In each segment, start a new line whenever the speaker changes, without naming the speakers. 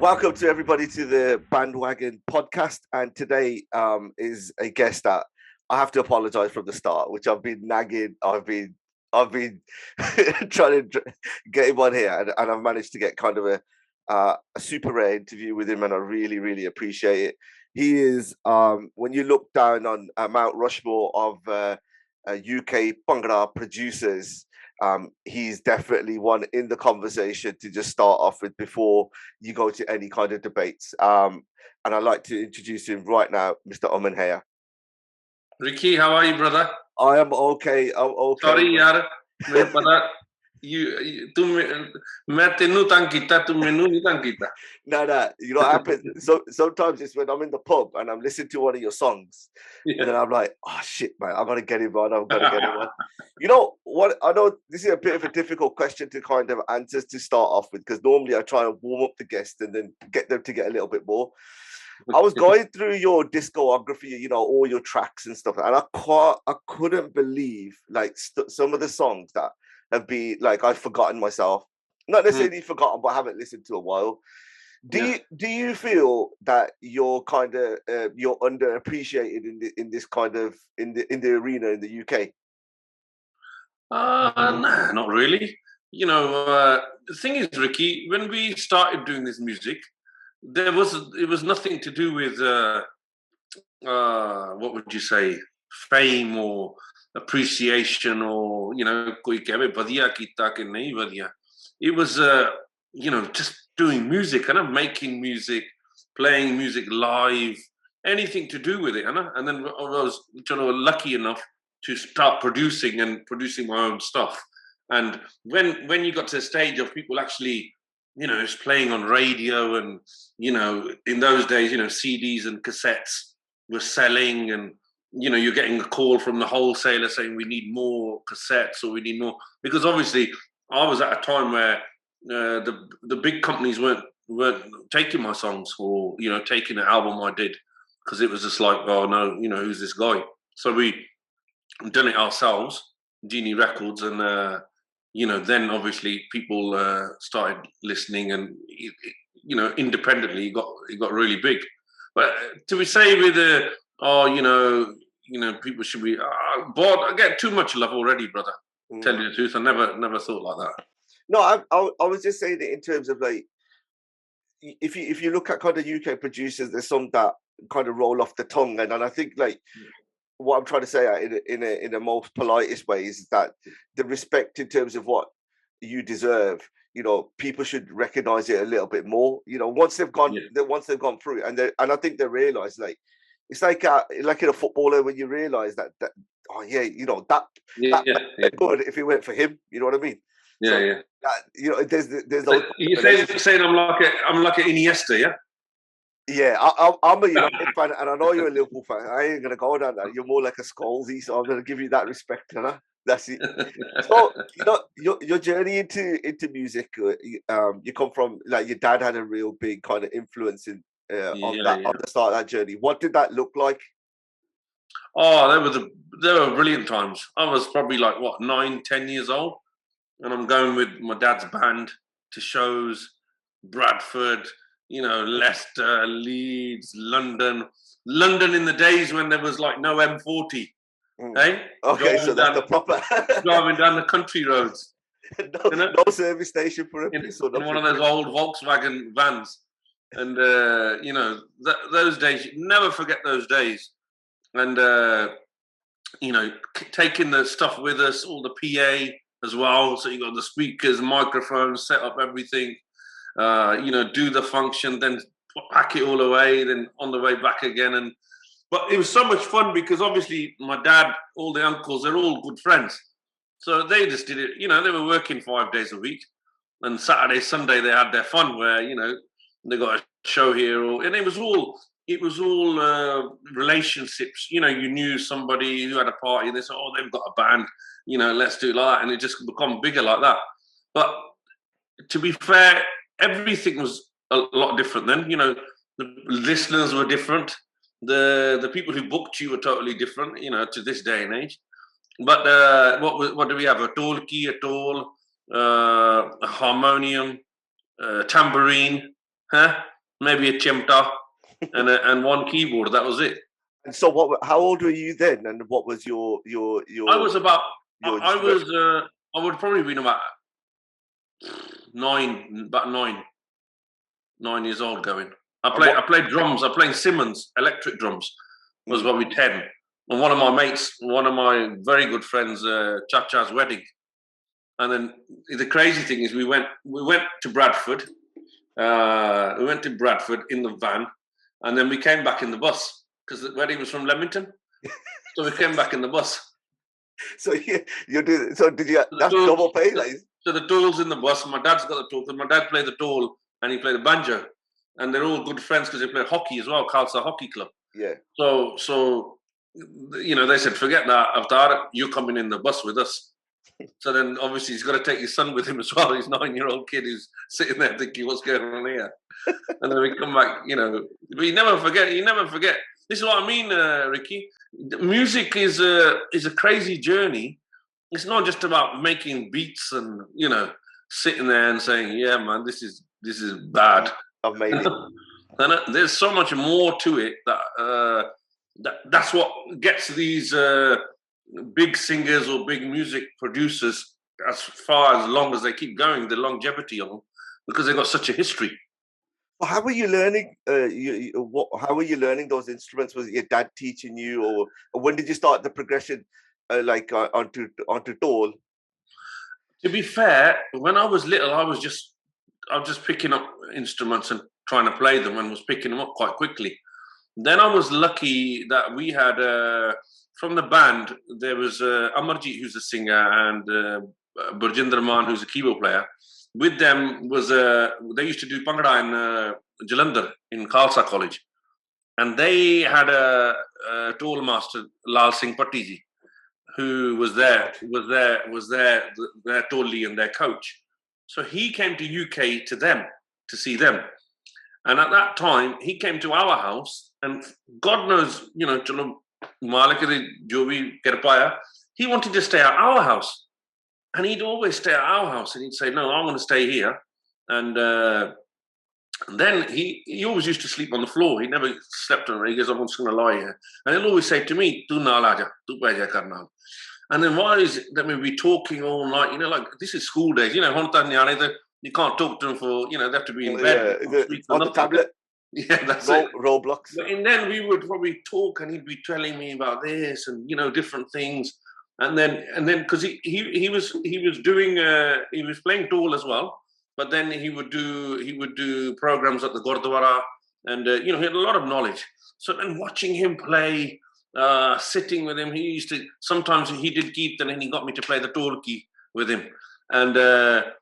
Welcome to everybody to the Bandwagon Podcast, and today is a guest that I have to apologize from the start, which I've been nagging. I've been trying to get him on here, and I've managed to get kind of a super rare interview with him, and I really appreciate it. He is when you look down on Mount Rushmore of UK Bhangra producers. He's definitely one in the conversation to just start off with before you go to any kind of debates. And I'd like to introduce him right now, Mr. Aman Hayer.
Ricky, how are you, brother?
I am okay. I'm okay.
Sorry, yaar. Maine pata मैं तेनू तंग कीता, तू मैनू नहीं तंग कीता.
No. You know what happens? So sometimes it's when I'm in the pub and I'm listening to one of your songs, and then I'm like, oh shit, man, I'm gonna get him on. I'm gonna get him on. You know what? I know this is a bit of a difficult question to kind of answer to start off with, because normally I try and warm up the guest and then get them to get a little bit more. I was going through your discography, you know, all your tracks and stuff, and I couldn't believe like some of the songs that have been like I've forgotten myself. Not necessarily forgotten, but I haven't listened to a while. Do you feel that you're kind of you're underappreciated in this kind of in the arena in the UK?
Nah, not really. You know, the thing is, Ricky, when we started doing this music, it was nothing to do with what would you say, fame or appreciation, or you know, koi kehve vadiya kita ke nahi vadiya. It was you know, just doing music and making music, playing music live, anything to do with it, and then I was, you know, lucky enough to start producing my own stuff. And when you got to the stage of people actually, you know, it's playing on radio, and you know, in those days, you know, CDs and cassettes were selling, and you know, you're getting a call from the wholesaler saying we need more cassettes, or we need more, because obviously I was at a time where the big companies weren't taking my songs, or you know, taking the album I did, because it was just like, oh no, you know, who's this guy? So we done it ourselves, Genie Records, and you know, then obviously people started listening, and you know, independently it got really big. But to be say with you know, people should be bored. I get too much love already, brother. Tell you the truth, I never thought like that.
No, I was just saying it in terms of like, if you look at kind of UK producers, there's some that kind of roll off the tongue, and I think like what I'm trying to say in a most politest way is that the respect in terms of what you deserve, you know, people should recognize it a little bit more. You know, once they've gone through it, and I think they realize, like, it's like in a footballer when you realize that oh yeah, you know, that good if it went for him. You know what I mean?
Yeah.
You know, there's
so you're saying I'm like an Iniesta, yeah?
Yeah, I'm a United fan, and I know you're a Liverpool fan. I ain't gonna go down that. You're more like a Scholesy, so I'm gonna give you that respect, you know? That's it. So you know, your journey into music. You come from, like, your dad had a real big kind of influence in on the start of that journey. What did that look like?
Oh, they were brilliant times. I was probably like 9-10 years old, and I'm going with my dad's band to shows, Bradford, you know, Leicester, Leeds, London in the days when there was like no M40. Hey?
Okay, so that's the proper
driving down the country roads.
No service station for a piece,
in one of those old Volkswagen vans. And you know, those days, you never forget those days. And you know, taking the stuff with us, all the PA as well. So you got the speakers, microphones, set up everything. You know, do the function, then pack it all away, then on the way back again. But it was so much fun because obviously my dad, all the uncles, they're all good friends. So they just did it, you know, they were working 5 days a week. And Saturday, Sunday, they had their fun where, you know, they got a show here. And it was all relationships. You know, you knew somebody who had a party and they said, oh, they've got a band, you know, let's do it like that. And it just become bigger like that. But to be fair, everything was a lot different then. You know, the listeners were different. The people who booked you were totally different, you know, to this day and age. But what do we have? A dolki, a dol, a harmonium, tambourine, huh? maybe a chimta, and one keyboard. That was it.
And so, how old were you then? And what was your?
I was about. I was. I would probably been about 9 years old going. I played drums. I played Simmons electric drums. Was probably 10. And one of my mates, one of my very good friends, Chacha's wedding. And then the crazy thing is, we went to Bradford. We went to Bradford in the van, and then we came back in the bus because the wedding was from Leamington. So we came back in the bus.
So you did. So did you? That's double pay, like.
So the tool's in the bus. My dad's got the tool. Because my dad played the tool and he played the banjo, and they're all good friends because they play hockey as well. Khalsa Hockey Club.
Yeah.
So they said, forget that, Avtar, you're coming in the bus with us. So then obviously he's got to take his son with him as well. His 9-year-old kid who's sitting there thinking, what's going on here? And then we come back, but you never forget. This is what I mean, Ricky. Music is a crazy journey. It's not just about making beats and, sitting there and saying, yeah, man, this is bad.
Amazing.
And there's so much more to it that's what gets these big singers or big music producers as long as they keep going, the longevity of them, because they've got such a history.
Well, how were you learning? How were you learning those instruments? Was it your dad teaching you, or when did you start the progression, onto Tol?
To be fair, when I was little, I was just picking up instruments and trying to play them, and was picking them up quite quickly. Then I was lucky that we had from the band there was Amarjeet, who's a singer, and Burjinder Maan, who's a keyboard player. With them was they used to do Bhangra in Jalandhar in Khalsa College, and they had a tool master, Lal Singh Pattiji, who was their tolli and their coach. So he came to UK to see them. And at that time, he came to our house, and God knows, chalo Malik jo bhi kar paya, he wanted to stay at our house. And he'd always stay at our house, and he'd say, no, I want to stay here. And then he always used to sleep on the floor. He never slept on it. He goes, I'm just going to lie here. And he'll always say to me, tu naal aaja, tu paja karna. And then why is it that we'll be talking all night? Like this is school days. You can't talk to them for, they have to be in bed.
On the tablet.
Yeah, that's it.
Roblox.
And then we would probably talk, and he'd be telling me about this and, different things. And then because he was doing he was playing Tol as well, but then he would do programs at the Gurdwara, and he had a lot of knowledge. So then watching him play, sitting with him, sometimes he did Kirtan, and he got me to play the Tol key with him, and that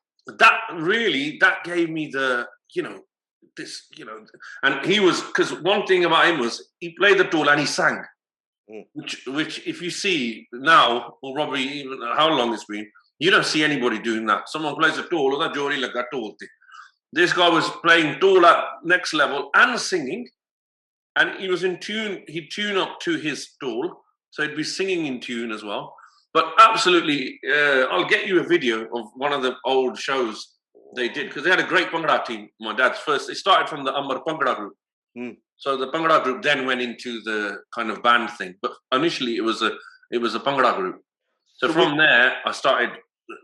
gave me the and he was, because one thing about him was he played the Tol and he sang. Which if you see now, or probably even how long it's been, you don't see anybody doing that. Someone plays a Tol, or that jori laga Tol. This guy was playing Tol at next level and singing, and he was in tune. He'd tune up to his Tol, so he'd be singing in tune as well. But absolutely, I'll get you a video of one of the old shows they did, because they had a great Bhangra team. My dad's first. It started from the Amar Bhangra group. So the Bhangra group then went into the kind of band thing, but initially it was a Bhangra group. So from there, I started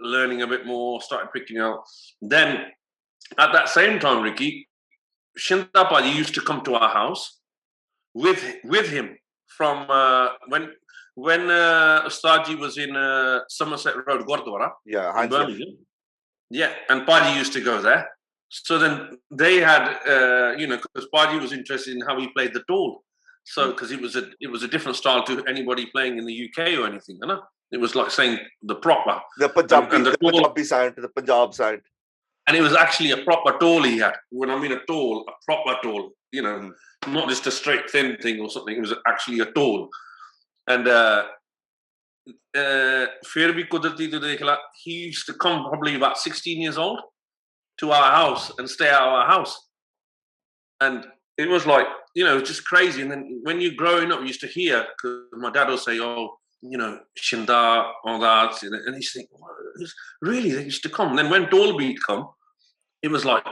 learning a bit more, started picking out. Then at that same time, Ricky, Shinda Paji used to come to our house with him from when Ustadji was in Somerset Road, Gurdwara.
Yeah,
Birmingham. Yeah, and Paji used to go there. So then they had, because Paji was interested in how he played the Tol. So because it was a different style to anybody playing in the UK or anything, you know. It was like saying the proper,
the Punjabi sound, the Punjab sound,
and it was actually a proper Tol he had. When I mean a Tol, a proper Tol, not just a straight thin thing or something. It was actually a Tol, and फिर भी कुदरती तो देख ला, he used to come probably about 16 years old to our house and stay at our house, and it was like, just crazy. And then when you're growing up, you used to hear, because my dad will say, oh, Shinda, all that, and you think, really, they used to come. And then when Tol Beat come, it was like,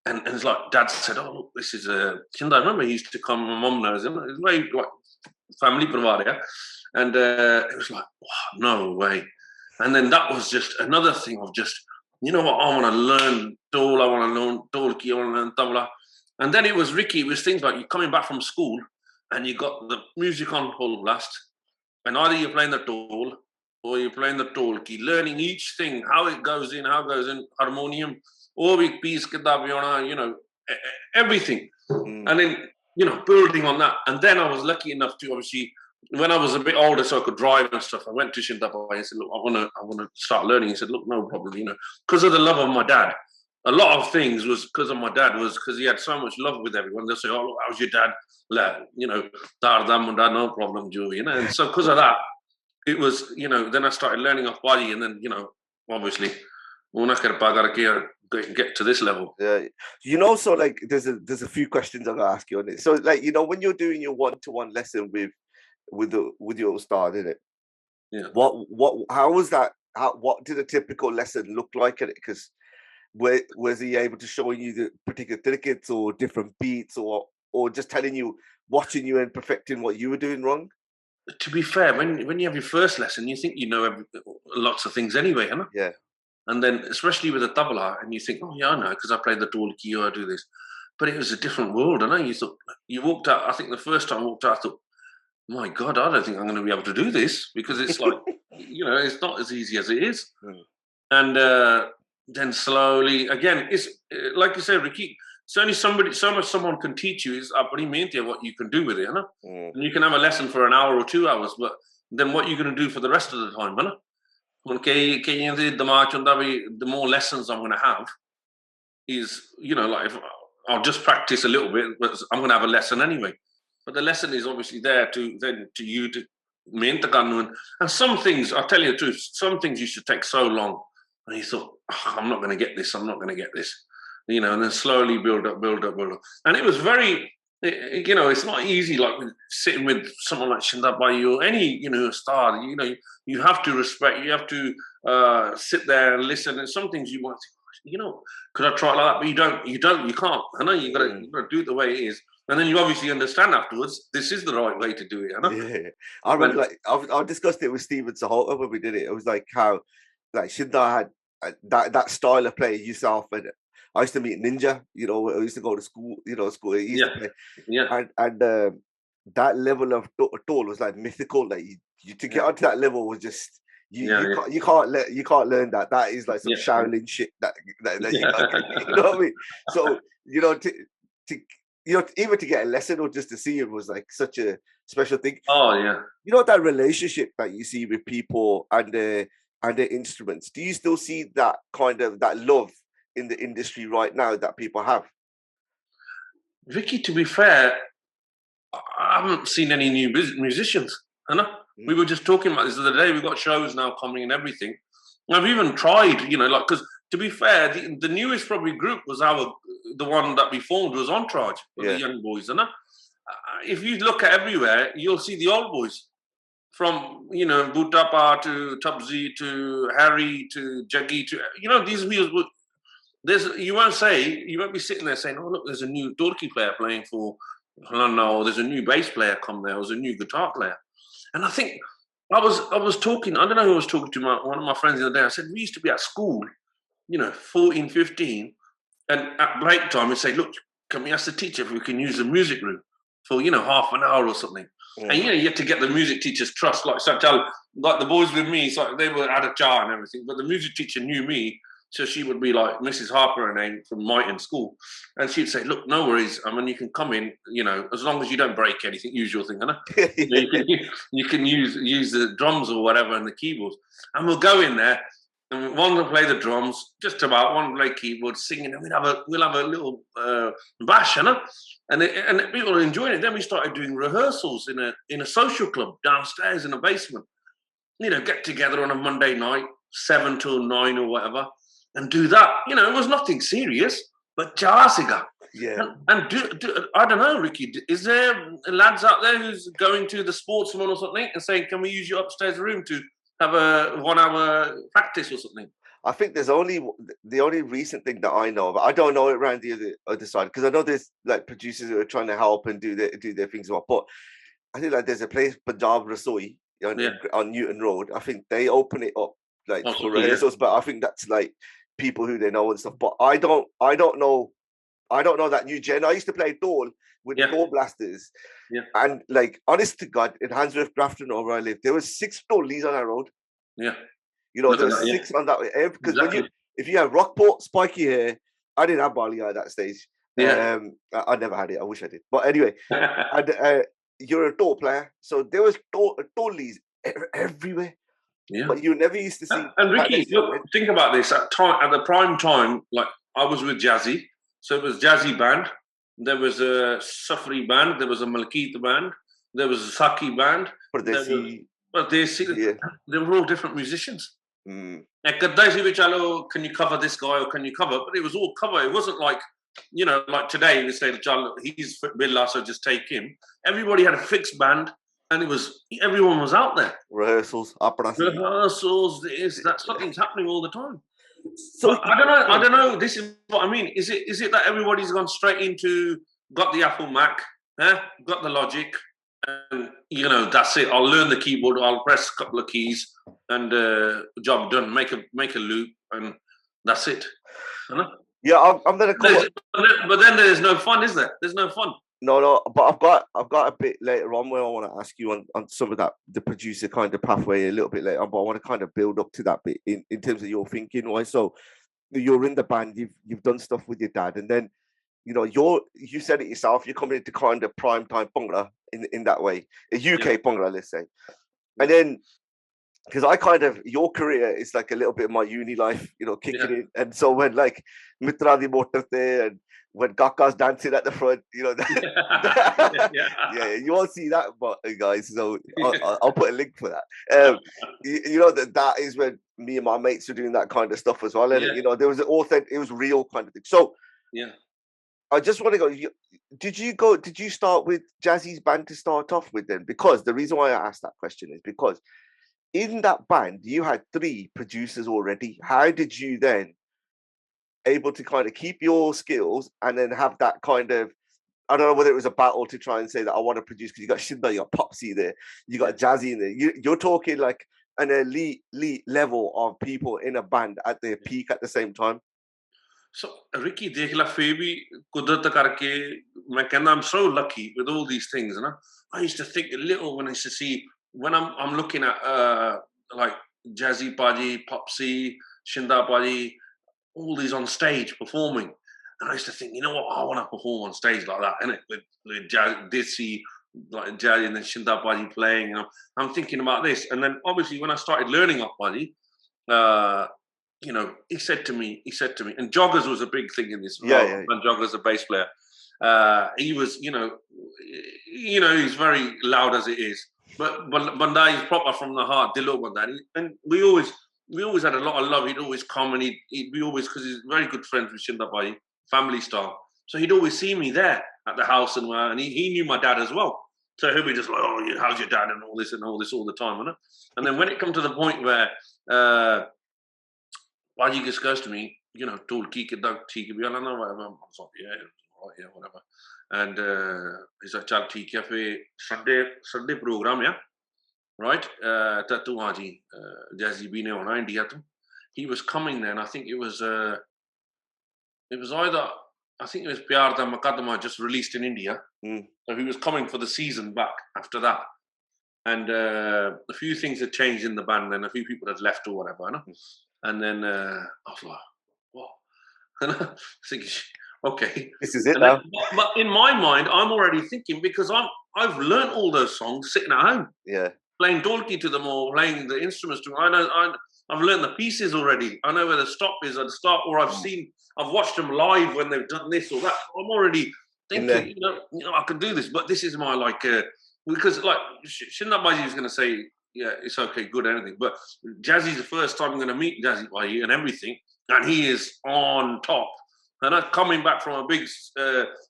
And it's like Dad said, "Oh, look, this is Shinda." I remember he used to come. My mum knows him. It's very like family parivar, yeah. And it was like, wow, no way. And then that was just another thing of just, you know what, I want to learn dole, I want to learn dolki, I want to learn tabla. And then it was Ricky. It was things like you coming back from school and you got the music on full blast, and either you're playing the dole or you're playing the dolki, learning each thing, how it goes in, harmonium. Or we piece everything. And then, building on that. And then I was lucky enough to obviously, when I was a bit older so I could drive and stuff, I went to Shinda and said, look, I want to start learning. He said, look, no problem, because of the love of my dad. A lot of things was because of my dad, was because he had so much love with everyone. They'll say, oh, look, how's your dad? No problem, Joe, And so because of that, it was, then I started learning off body, and then, obviously, get to this level.
Yeah, so like there's a few questions I'm gonna ask you on it. So like when you're doing your one-to-one lesson with your star, did it?
Yeah.
How was that? What did a typical lesson look like at it? Because was he able to show you the particular tickets or different beats or just telling you, watching you and perfecting what you were doing wrong?
To be fair, when you have your first lesson, you think you know lots of things anyway, huh?
Yeah.
And then, especially with the tabla, and you think, oh yeah, I know, because I played the dolki, or I do this. But it was a different world, I know. You thought, you walked out, I think the first time I walked out, I thought, my God, I don't think I'm going to be able to do this, because it's like, it's not as easy as it is. And then slowly, again, it's like you said, Ricky, it's only so much someone can teach you is what you can do with it, huh? And you can have a lesson for an hour or 2 hours, but then what are you going to do for the rest of the time, huh? The more lessons I'm going to have is, like if I'll just practice a little bit, but I'm going to have a lesson anyway. But the lesson is obviously there to you to maintain. And some things, I'll tell you the truth, some things used to take so long. And you thought, oh, I'm not going to get this. I'm not going to get this. And then slowly build up. And it was very, it's not easy, like sitting with someone like Shinda Bayu or any, star. You have to respect. You have to sit there and listen. And some things you want to, could I try like that? But you can't. I know you got to do it the way it is. And then you obviously understand afterwards, this is the right way to do it.
Yeah. I remember, I discussed it with Steven Sahota when we did it. It was like how, like Shinda had that style of play yourself, and I used to meet Ninja. I used to go to school. School. He used to play.
Yeah.
And that level of toll was like mythical. Like you to get onto that level was just you can't learn that. That is like some Shaolin shit. That you know what I mean. So to even to get a lesson or just to see him was like such a special thing.
Oh yeah.
That relationship that you see with people and their instruments. Do you still see that kind of that love in the industry right now that people have?
Vicky, to be fair, I haven't seen any new musicians. We were just talking about this the other day. We've got shows now coming and everything. I've even tried, because to be fair, the newest probably group was the one that we formed was Entourage, the young boys. If you look at everywhere, you'll see the old boys. From, Butapa to Tabzi to Harry to Jaggi to, these wheels. You won't be sitting there saying, oh, look, there's a new Dorky player playing for, no, there's a new bass player come there, there's a new guitar player. And I think I was talking, I don't know who I was talking to, one of my friends the other day. I said, we used to be at school, 14, 15, and at break time we say, look, can we ask the teacher if we can use the music room for, half an hour or something? And you had to get the music teacher's trust, like the boys with me, so they were had a jar and everything, but the music teacher knew me, so she would be like Mrs. Harper, her name, from Mighton School, and she'd say, "Look, no worries. I mean, you can come in, as long as you don't break anything, usual thing, you can use the drums or whatever and the keyboards, and we'll go in there." And one will play the drums, just about. One will play keyboards, singing, and we'll have a little bash, and people are enjoying it. Then we started doing rehearsals in a social club downstairs in the basement. Get together on a Monday night, 7 till 9 or whatever, and do that. It was nothing serious, but jasiga.
Yeah.
And I don't know, Ricky, is there lads out there who's going to the sportsman or something and saying, can we use your upstairs room to have a 1 hour practice or something?
I think there's the only recent thing that I know of. I don't know it around the other side because I know there's like producers who are trying to help and do their things well. But I think like there's a place Punjab Rasoi on Newton Road. I think they open it up like for rehearsals, but I think that's like people who they know and stuff. But I don't know that new gen. I used to play Dole with Dole blasters, and like honest to God, in Handsworth, Grafton, or where I live, there was 6 Doleys on that road.
Yeah.
You know, there's 6 on that way. Because when if you have Rockport, spiky hair, I didn't have Bali at that stage. Yeah. I never had it. I wish I did. But anyway, and you're a door player. So there was Doleys everywhere. Yeah. But you never used to see.
And Ricky, look, think about this. At the prime time, like I was with Jazzy. So it was Jazzy band. There was a Safri band. There was a Malkit band. There was a Saki band. They were all different musicians. Can you cover this guy or can you cover? But it was all cover. It wasn't like, you know, like today we say, he's Billah, so just take him. Everybody had a fixed band, and everyone was out there.
Rehearsals,
that's something's happening all the time. So I don't know. This is what I mean. Is it that everybody's gone straight into got the Apple Mac, got the Logic? And you know, that's it. I'll learn the keyboard. I'll press a couple of keys, and job done. Make a loop, and that's it.
Yeah, I'm gonna call.
But then there's no fun, is there? There's no fun.
No. But I've got a bit later on where I want to ask you on some of that, the producer kind of pathway a little bit later on. But I want to kind of build up to that bit in terms of your thinking. Why? So you're in the band. You've done stuff with your dad, and then you know you said it yourself. You're coming into kind of prime time Bhangra in that way, a UK Bhangra, let's say, and then. Because I kind of, your career is like a little bit of my uni life, you know, kicking in. And so when like Mitra di Motor there and when Gaka's dancing at the front, you know, you won't see that, but guys, so I'll put a link for that. You know, that is when me and my mates were doing that kind of stuff as well. And, you know, there was an authentic, it was real kind of thing. So, I just want to go, did you start with Jazzy's band to start off with then? Because the reason why I asked that question is because in that band, you had 3 producers already. How did you then able to kind of keep your skills and then have that kind of, I don't know whether it was a battle to try and say that I want to produce, because you got Shinda, you got Popsy there, you got Jazzy in there. You're talking like an elite level of people in a band at their peak at the same time.
So, Ricky, dekh Phoebe, kudrat karke, I'm so lucky with all these things. You know? I used to think a little when I used to see, when I'm looking at like Jazzy Paji, Popsy, Shinda Paji, all these on stage performing, and I used to think, you know what, I want to perform on stage like that, innit? With Dizzy, like Jazzy, and then Shinda Paji playing. You know, I'm thinking about this, and then obviously when I started learning off Paji, you know, he said to me, and Joggers was a big thing in this. And Joggers, a bass player, he was, you know, he's very loud as it is. But Banda is proper from the heart, Dilo Banda. And we always had a lot of love. He'd always come and he'd be always, because he's very good friends with Shinda Bhai, family style. So he'd always see me there at the house, and he knew my dad as well. So he'll be just like, oh, how's your dad and all this all the time, you know? And then when it comes to the point where Bhaji just goes to me, you know, told Ki Kidak, whatever. I was like, yeah, whatever. And he's like, chal theek hai, fir Sunday program, yeah, right? Tatu Haji, Jazzy B ne hona India to. He was coming then. I think it was either, I think it was Pyar Da Muqaddama just released in India. So he was coming for the season back after that. And a few things had changed in the band, and a few people had left or whatever, you know? And then I was like, what? And I was thinking, okay,
this is it now.
But in my mind, I'm already thinking, because I've learned all those songs sitting at home, playing dolki to them or playing the instruments to them. I've learned the pieces already. I know where the stop is at the start, or I've watched them live when they've done this or that. I'm already thinking, you know, I can do this. But this is my because like Shinda Baji is going to say, yeah, it's okay, good, anything. But Jazzy's the first time I'm going to meet Jazzy Baji and everything, and he is on top. And I'm coming back from a big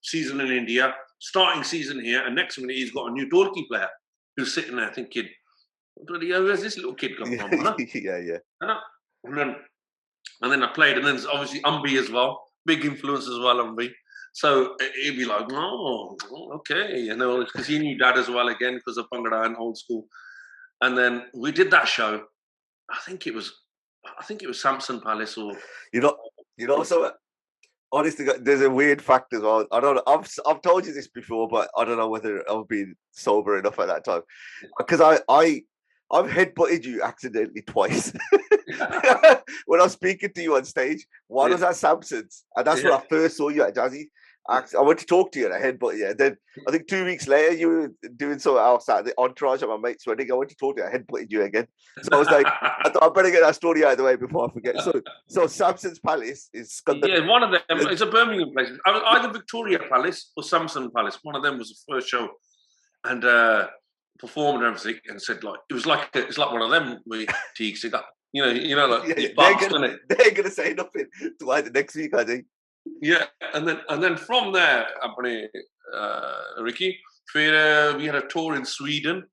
season in India, starting season here, and next minute he's got a new Dolki player who's sitting there thinking, where's this little kid come from? Huh?
Yeah.
And then And then I played, and then there's obviously Umbi as well, big influence as well, Umbi. So he'd be like, oh, okay, you know, because he knew Dad as well again because of Bhangra and old school. And then we did that show. I think it was Samson Palace or
you know. So honestly, there's a weird fact as well. I don't know. I've told you this before, but I don't know whether I've been sober enough at that time because I've headbutted you accidentally twice. When I was speaking to you on stage, one was at Samson's, and that's when I first saw you at Jazzy. I went to talk to you and I headbutted you. And then I think 2 weeks later, you were doing something else at the entourage of my mate's wedding. I went to talk to you, I headbutted you again. So I was like, I thought I better get that story out of the way before I forget. So Samson's Palace is
one of them. It's a Birmingham place. Either Victoria Palace or Samson Palace. One of them was the first show, and performed and everything, and said like it's like one of them with Teagues. You know, like
they're gonna say nothing to like the next week, I think.
Yeah, and then from there, Ricky, we had a tour in Sweden.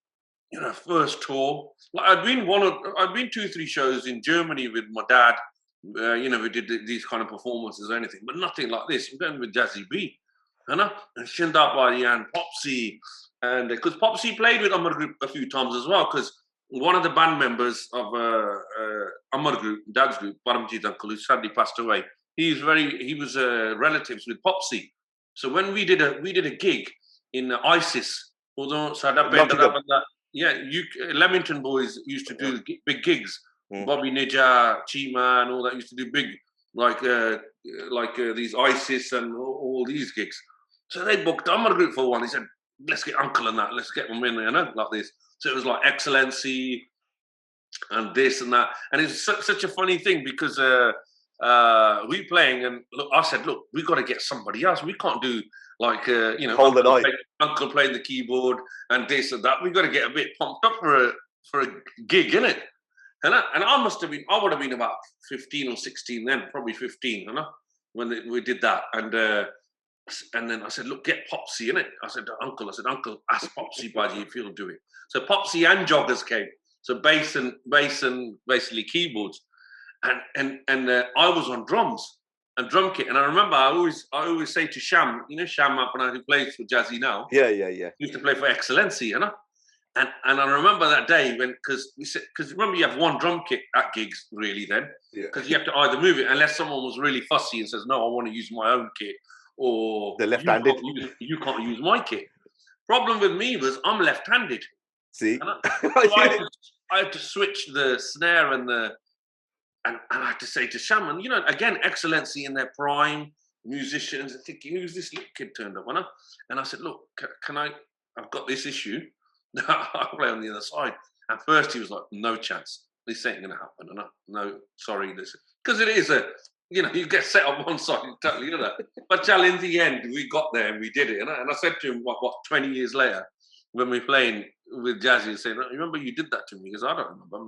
You know, first tour. Like I'd been 2-3 shows in Germany with my dad. You know, we did these kind of performances or anything, but nothing like this. I'm going with Jazzy B, you know, and Shinda Badi and Popsy, and because Popsy played with Amar Group a few times as well, because one of the band members of Amar Group, Dad's group, Paramjit Uncle, who sadly passed away. He was relatives with Popsy. So when we did a gig in ISIS, although Leamington boys used to do big gigs. Bobby Nija, Chima, and all that used to do big like these ISIS and all these gigs. So they booked Amar Group for one. He said, "Let's get Uncle and that. Let's get them in, you know, like this." So it was like Excellency and this and that, and it's such a funny thing because. We playing and look, I said, look, we got to get somebody else. We can't do like you know, Uncle playing the keyboard and this and that. We got to get a bit pumped up for a gig, innit? And I would have been about 15 or 16 then, probably 15, you know, when we did that. And then I said, look, get Popsy, innit? I said, Uncle, ask Popsy Baji if he'll do it. So Popsy and Joggers came. So bass and basically keyboards. And I was on drums and drum kit, and I remember I always say to Sham, you know, Sham Apana, who plays for Jazzy now, used to play for Excellency, you know, and I remember that day when because remember you have one drum kit at gigs really then because you have to either move it unless someone was really fussy and says no, I want to use my own kit, or
the left-handed,
you can't use my kit. Problem with me was I'm left-handed.
See,
so I had to switch the snare and I had to say to Shaman, you know, again, Excellency in their prime, musicians, thinking, who's this little kid turned up, you know? And I said, look, I've got this issue. I'll play on the other side. And first he was like, no chance. This ain't going to happen. And no, sorry. Because it is you know, you get set on one side, totally, you know that. But in the end, we got there and we did it. And I said to him, what, 20 years later, when we're playing with Jazzy, and saying, remember you did that to me? He goes, I don't remember.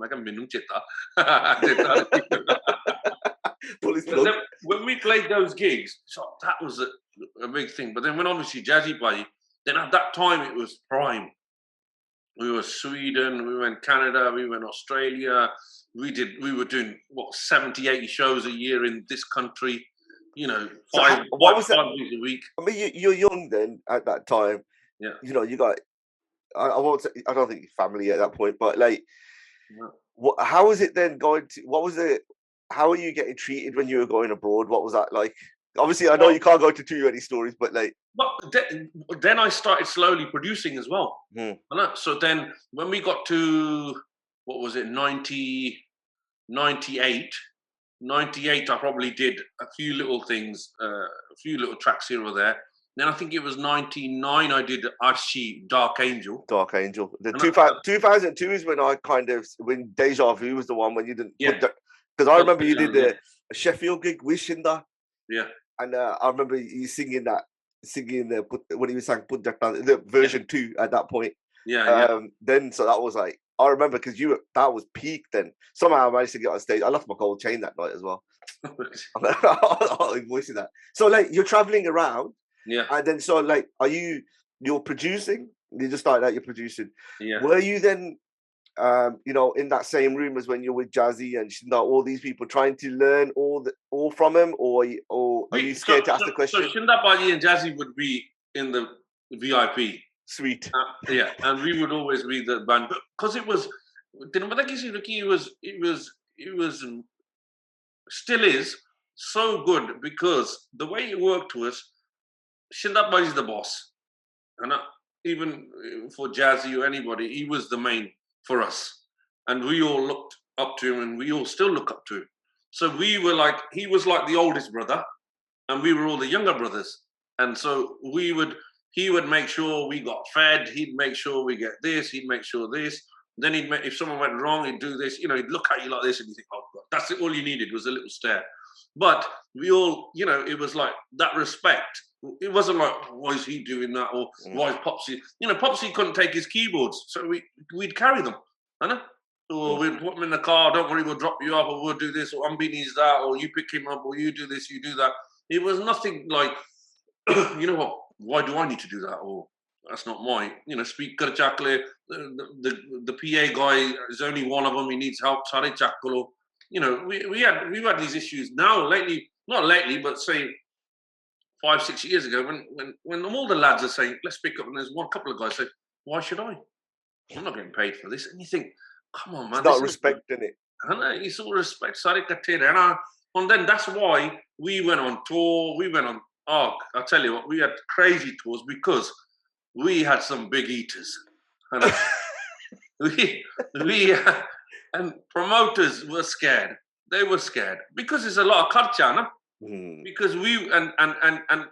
When we played those gigs, so that was a big thing. But then when obviously Jazzy played, then at that time it was prime. We were Sweden, we went Canada, we went Australia. We were doing 70, 80 shows a year in this country. You know, five days a week.
I mean, you're young then at that time.
Yeah.
You know, you got. I won't say, I don't think family at that point, but like, how was it then going to? How are you getting treated when you were going abroad? What was that like? Obviously, I know you can't go into too many stories, but like.
But then I started slowly producing as well. So then when we got to, what was it, 98, I probably did a few little things, a few little tracks here or there. Then I think it was 99, I did Archie, Dark Angel.
The 2002 is when Deja Vu was the one when you didn't because I remember you did the Sheffield gig with Shinda.
Yeah.
And I remember you singing when he was sang Put That Down, the version 2 at that point. Then so that was like, I remember because that was peak then. Somehow I managed to get on stage. I left my gold chain that night as well. I'm voicing that. So like you're traveling around.
Yeah.
And then so like you're producing? You just started out, you're producing.
Yeah.
Were you then in that same room as when you're with Jazzy and Shinda, all these people trying to learn all from him, or are you scared to ask the question?
So Shinda Paji and Jazzy would be in the VIP.
Sweet.
Yeah, and we would always be the band because it was still is so good because the way it worked was Shinda Paji is the boss, and even for Jazzy or anybody, he was the main for us, and we all looked up to him, and we all still look up to him. So we were like, he was like the oldest brother, and we were all the younger brothers, and so he would make sure we got fed. He'd make sure we get this. He'd make sure this. Then if someone went wrong, he'd do this. He'd look at you like this, and you think, oh God, that's it. All you needed was a little stare. But we all, it was like that respect. It wasn't like, why is he doing that? Or why is Popsy? Popsy couldn't take his keyboards, so we'd carry them, or we'd put them in the car. Don't worry, we'll drop you off, or we'll do this, or Umbi needs that, or you pick him up, or you do this, you do that. It was nothing like, you know what? Why do I need to do that? Or that's not my, speak kar chakle. The PA guy is only one of them. He needs help. Sare chaklo. We had these issues now not lately, but say 5-6 years ago when all the lads are saying, let's pick up, and there's one couple of guys say, why should I? I'm not getting paid for this. And you think, come on, man.
It's not respecting it.
It's all respect. And then that's why we went on tour. I'll tell you what, we had crazy tours because we had some big eaters. And and promoters were scared. They were scared because it's a lot of kharcha, na? Because and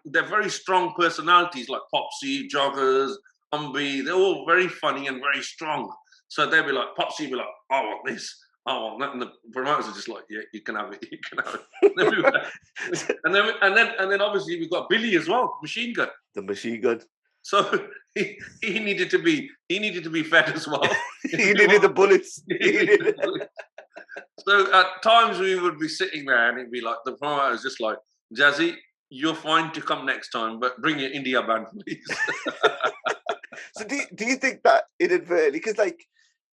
they're very strong personalities like Popsy, Joggers, Umbi. They're all very funny and very strong. So they'd be like, Popsy would be like, I want this, I want that, and the promoters are just like, yeah, you can have it, you can have it. and then obviously we've got Billy as well, Machine Gun.
The Machine Gun.
So he needed to be fed as well.
he needed the bullets.
So at times we would be sitting there and it'd be like, the promoter was just like, Jazzy, you're fine to come next time, but bring your India band, please.
So do you think that inadvertently, because like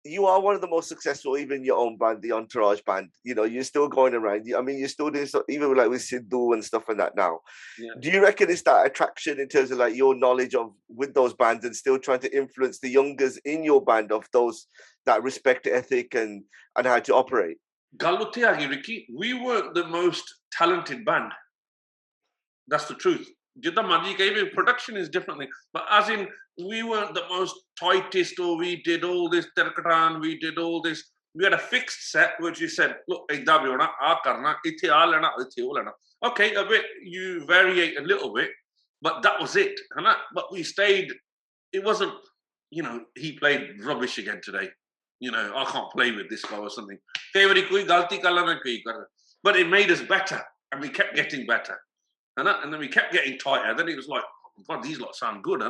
you are one of the most successful, even in your own band, the Entourage band, you're still going around. I mean, you're still doing stuff, even like with Sidhu and stuff and that now. Yeah. Do you reckon it's that attraction in terms of like your knowledge with those bands and still trying to influence the youngers in your band of those that respect ethic and how to operate?
Ricky, we were the most talented band. That's the truth. Production is differently, but as in we weren't the most tightest, or we did all this terkatan, we did all this. We had a fixed set which you said, look, okay, a bit, you variate a little bit, but that was it. But we stayed. It wasn't, he played rubbish again today. I can't play with this guy or something. But it made us better, and we kept getting better. And then we kept getting tighter. Then it was like, oh God, these lot sound good,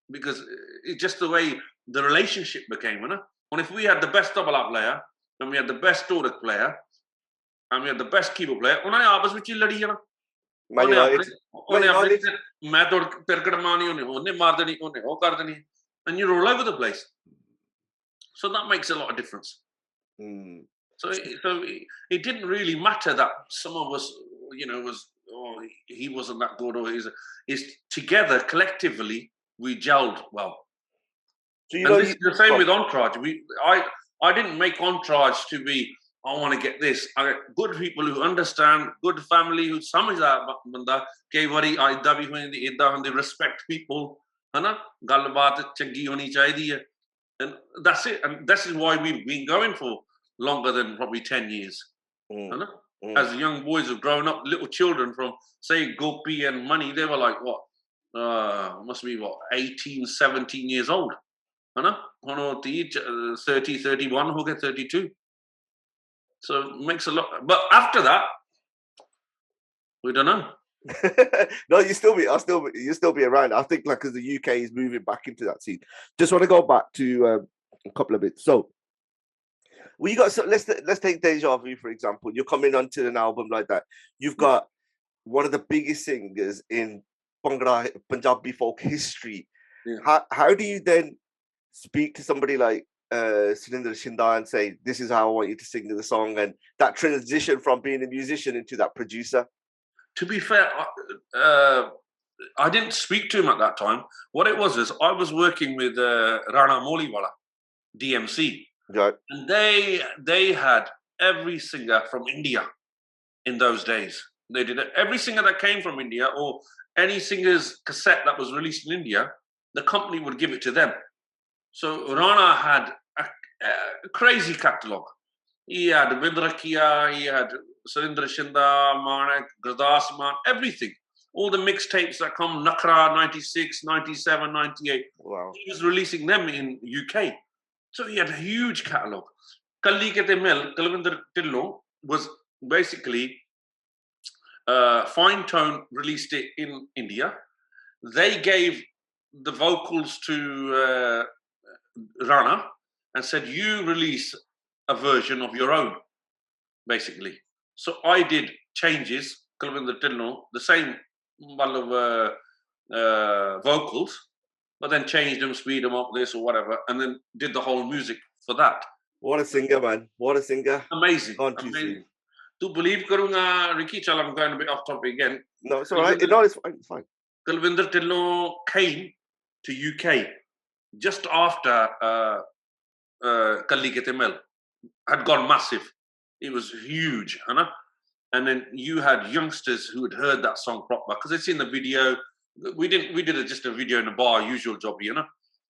because it's just the way the relationship became. And if we had the best tabla player, and we had the best torak player, and we had the best keyboard player, and you're all over the place. So that makes a lot of difference. So it didn't really matter that some of us, he wasn't that good, or it's together collectively we gelled well. So this is the same with Entourage. I didn't make Entourage to be, I want to get this. I got good people who understand, good family who samajhda banda kai wari aida bhi hoindi idda hunde, respect people, gal baat changi honi chahidi hai. And that's it. And this is why we've been going for longer than probably 10 years. As young boys have grown up, little children from, say, Gopi and Money, they were like, what? Must be, 18, 17 years old. 30, 31, who get 32. So it makes a lot. But after that, we don't know.
No, you still be around. I think because the UK is moving back into that scene. Just want to go back to a couple of bits. So let's take Deja Vu for example. You're coming onto an album like that. You've got one of the biggest singers in Punjabi folk history. Yeah. How do you then speak to somebody like Sukshinder Shinda and say, "This is how I want you to sing the song," and that transition from being a musician into that producer?
To be fair, I didn't speak to him at that time. What it was is I was working with Rana Moliwala, DMC,
Right.
and they had every singer from India in those days. They did it. Every singer that came from India or any singer's cassette that was released in India, the company would give it to them. So Rana had a crazy catalogue. He had Vindrakia, he had Surendra Shinda, Manak, Gurdas Maan, everything. All the mixtapes that come, Nakra, 96, 97, 98.
Wow.
He was releasing them in UK. So he had a huge catalogue. Kalli Kete Mel, Kalvinder Tillo, was basically Fine Tone released it in India. They gave the vocals to Rana and said, you release a version of your own, basically. So I did changes, Kalvinder Tillo, the same vocals, but then changed them, speed them up, this or whatever, and then did the whole music for that.
What a singer, man. What a singer.
Amazing. Amazing. To believe karunga, Ricky, I'm going a bit off topic again.
No, it's all right. No, it's fine. It's fine.
Kalvinder Tillo came to UK just after Kalli Kete Mel had gone massive. It was huge, Hannah. And then you had youngsters who had heard that song proper because they'd seen the video. We did just a video in a bar, usual job, you know,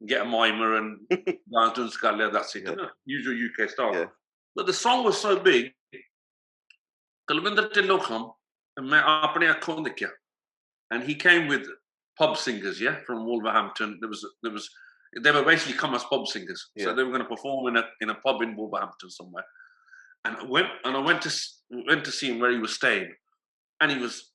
get a mimer and that's it, you know, usual UK style. Yeah. But the song was so big. Kalvinder Tillo come and he came with pub singers, from Wolverhampton. They were basically come as pub singers, so they were going to perform in a pub in Wolverhampton somewhere. And I went to see him where he was staying, and he was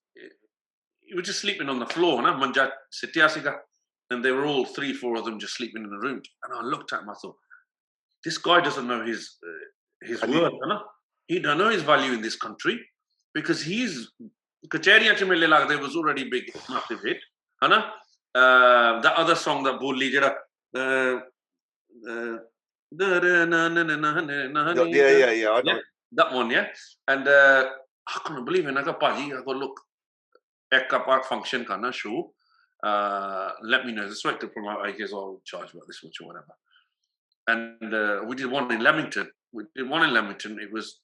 just sleeping on the floor. And they were all 3-4 of them just sleeping in the room. And I looked at him. I thought, this guy doesn't know his worth. He don't know his value in this country because he's Kachariya Chimele Lagde was already big, massive hit. The other song that Bolli jada that one, and I couldn't believe it. I go, Paji, I go, look, ek function karna show. Let me know. It's right to promote. I guess I'll charge about this much or whatever. And we did one in Leamington. It was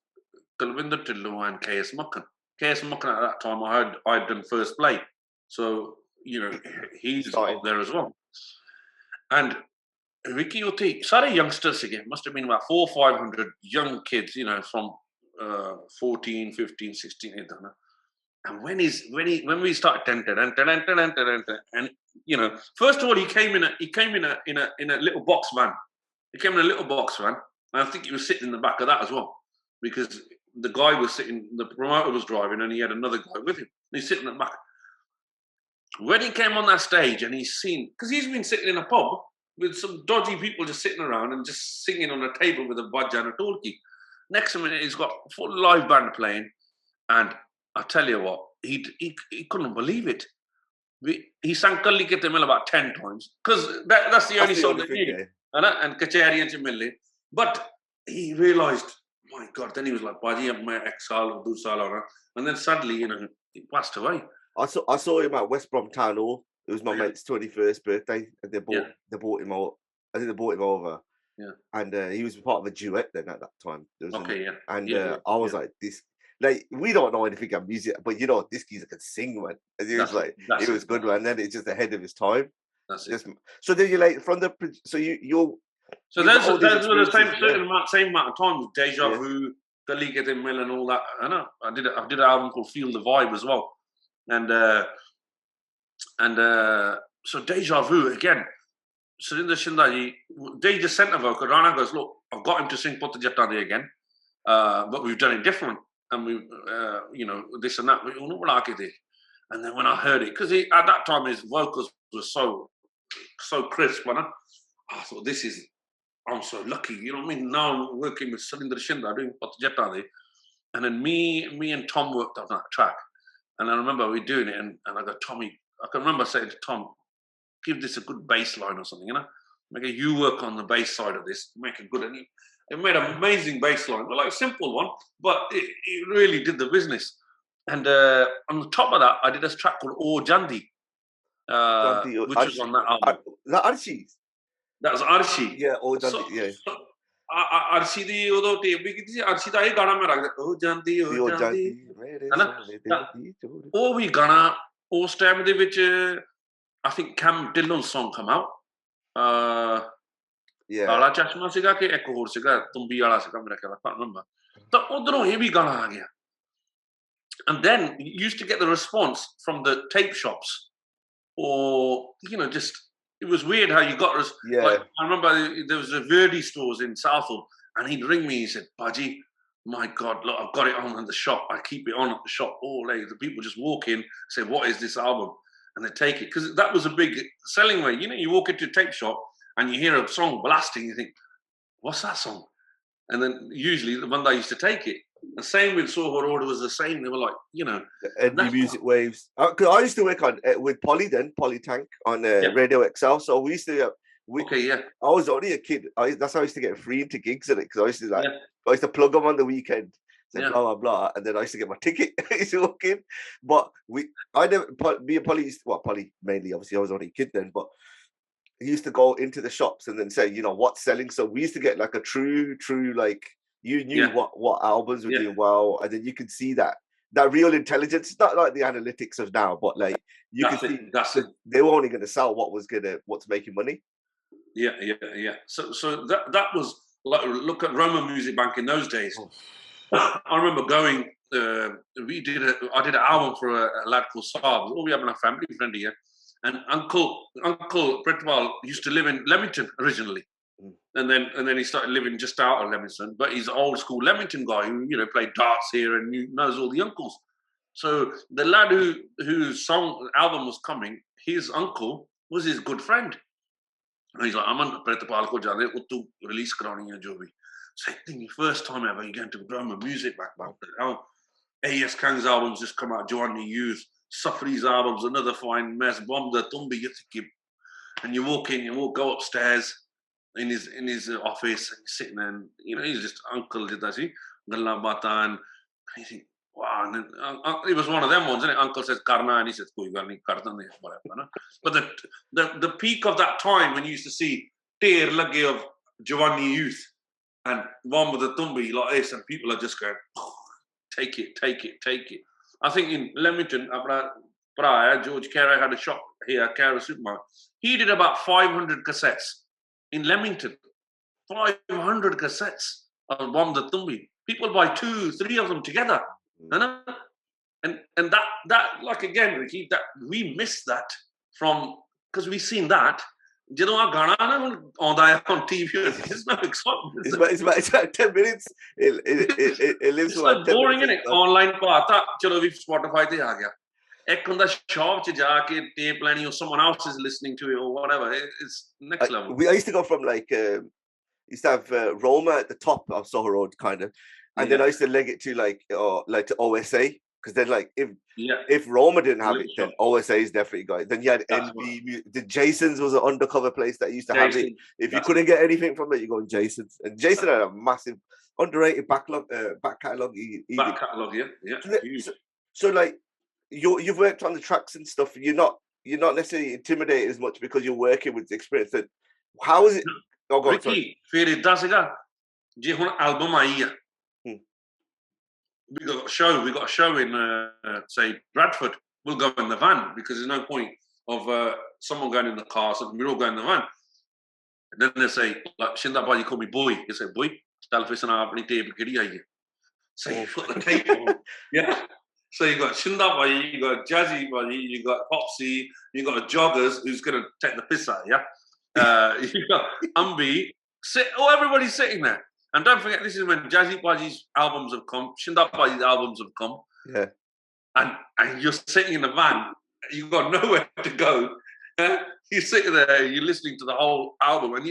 Kalvinder Tillo and K S Makhan. K S Makhan at that time, I'd done first play, so you know he's up there as well. And Ricky Oti, sorry youngsters again, must have been about 400 or 500 young kids, you know, from 14, 15, 16, and when we started and you know, first of all he came in a little box van. He came in a little box van, and I think he was sitting in the back of that as well, because the guy was sitting, the promoter was driving, and he had another guy with him. He's sitting in the back. When he came on that stage, and he's seen, because he's been sitting in a pub with some dodgy people just sitting around and just singing on a table with a bajja and a talkie. Next minute, he's got a full live band playing, and I tell you what, he couldn't believe it. He sang Kalli Kete Mel about 10 times, because that's the only song that he needed. And Kachari and Chimele. But he realised, my God, then he was like, Baji, ab main ek saal, 2 saal, and then suddenly, you know, he passed away.
I saw him at West Brom Town Hall. It was my mate's 21st birthday, and they brought him out. I think they brought him over. Yeah. And he was part of a duet then at that time. I was like, this, like, we don't know anything about music, but you know, this geezer can sing, man. And he was like, it was good, man. And then it's just ahead of his time.
That's it.
So then you like from the those were the
same amount of time with Deja Vu, Kalli Kete Mel, and all that. I know. I did an album called Feel the Vibe as well, and so Deja Vu again. Surendra Shinda, they just sent a vocal. Rana goes, look, I've got him to sing Putta Jatta again, but we've done it different, and we, you know, this and that. And then when I heard it, because at that time his vocals were so crisp, I thought, I'm so lucky, you know what I mean? Now I'm working with Surendra Shinda doing Putta Jatta, and then me and Tom worked on that track, and I remember we doing it, and I go, Tommy, I can remember saying to Tom, give this a good bass line or something, you know? You work on the bass side of this, make a good. And it made an amazing bass line, like a simple one, but it really did the business. And on the top of that, I did a track called O Jandi, which was on that album.
That Archie?
That was Archie.
Yeah, O Jandi, yeah.
Archie ਦੀ ਉਦੋਂ tape ਵੀ ਕੀਤੀ ਸੀ Archie ਦਾ ਇਹ ਗਾਣਾ ਮੈਂ ਰੱਖਦਾ O Jandi ਹੈ ਨਾ ਉਹ ਵੀ ਗਾਣਾ ਉਸ ਟਾਈਮ ਦੇ ਵਿੱਚ I think Cam Dillon's song come out ਕਾਲਾ ਚਸ਼ਮਾ ਸੀਗਾ ਕਿ ਇੱਕ ਹੋਰ ਸੀਗਾ ਤੁੰਬੀ ਵਾਲਾ ਸੀਗਾ ਮੇਰਾ ਖਿਆਲ I can't remember ਤਾਂ ਉਧਰੋਂ ਇਹ ਵੀ ਗਾਣਾ ਆ ਗਿਆ and then you used to get the response from the tape shops or just it was weird how you got us.
Yeah.
Like, I remember there was a Verdi stores in Southall, and he'd ring me. He said, "Baji, my God, look, I've got it on at the shop. I keep it on at the shop all day. The people just walk in, say, what is this album?" And they take it because that was a big selling way. You walk into a tape shop and you hear a song blasting. You think, "What's that song?" And then usually the one that used to take it. The same with Soho Road was the same. They were like,
the music waves. Because I used to work on with Polly Tank on Radio XL. So we used to. I was only a kid. That's how I used to get free into gigs in it because I used to I used to plug them on the weekend. Say blah blah blah, and then I used to get my ticket. I used to walk in, but me and Polly Polly mainly. Obviously, I was only a kid then, but he used to go into the shops and then say, what's selling. So we used to get like a true like. You knew what albums were doing well, and then you could see that real intelligence. It's not like the analytics of now, but like you could see they were only going to sell what's making money.
Yeah. So that was like, look at Roma Music Bank in those days. I remember going. I did an album for a lad called Saab. We have a family friend here, and Uncle Pritwal used to live in Leamington originally. And then he started living just out of Leamington, but he's an old school Leamington guy who played darts here and knows all the uncles. So the lad whose album was coming, his uncle was his good friend. And he's like, "Aman Pritpal ko jane uttu release karani hai jo bhi." So I think the first time ever you're going to Roma Music back. A.S. Kang's albums just come out, Jawani Youth, Safri's albums, another fine mess, Bomb the Tumbi Yitkib. And you walk in, go upstairs. In his office, and he's sitting there, and he's just uncle did that, Galla Bata, and you think, wow. And then, it was one of them ones, isn't it? Uncle says Karna, and he says, "Koi gal nahi, kar denge," whatever. But the peak of that time when you used to see Teer Lage of Jawani Youth and one with the Tumbi like this, and people are just going, oh, take it. I think in Leamington, prior, George Carey had a shop here, Carey Supermarket. He did about 500 cassettes. In Leamington, 500 cassettes of Bomb the Tumbi. People buy 2-3 of them together. And that like again, Ricky, that we missed that because we've seen that. ਜਦੋਂ ਆ ਗਾਣਾ ਨਾ ਹੁਣ ਆਉਂਦਾ ਹੈ on TV, it's no excitement.
It's about 10 minutes. It lives for 10
boring,
minutes.
Isn't it? Online ਪਾਤਾ ਚਲੋ ਵੀ Spotify ਤੇ ਆ ਗਿਆ. ਇੱਕ ਹੁੰਦਾ shop ਚ ਜਾ ਕੇ tape ਲੈਣੀ or someone else is listening to it or whatever. It's next level.
I used to go from like used to have Roma at the top of Soho Road kind of, and then I used to leg it to like to OSA, because then like if Roma didn't have it, then OSA is definitely got it. Then you had NB. The Jason's was an undercover place that used to have it. If you couldn't get anything from it, you go on Jason's, and Jason had a massive underrated back catalog.
Back catalog, yeah.
So like. You've worked on the tracks and stuff. You're not necessarily intimidated as much because you're working with the experience. That how is it? Oh, go on, sorry.
Fir idda siga je hun album aayi hai. We got a show in say Bradford. We'll go in the van because there's no point of someone going in the car, so we're all going in the van. And then they say, like, Shinda Bhaji call me boy. They say, boy, tell us apni tape kedi aayi hai. So you put the tape on. Yeah. So you got Shinda Bhaji, you got Jazzy Bhaji, you got Popsy, you got Joggers who's going to take the piss out, you got Umbi. Everybody's sitting there. And don't forget, this is when Jazzy Bhaji's albums have come, Shinda Bhaji's albums have come.
Yeah.
And you're sitting in the van, you've got nowhere to go. You're sitting there, you're listening to the whole album, and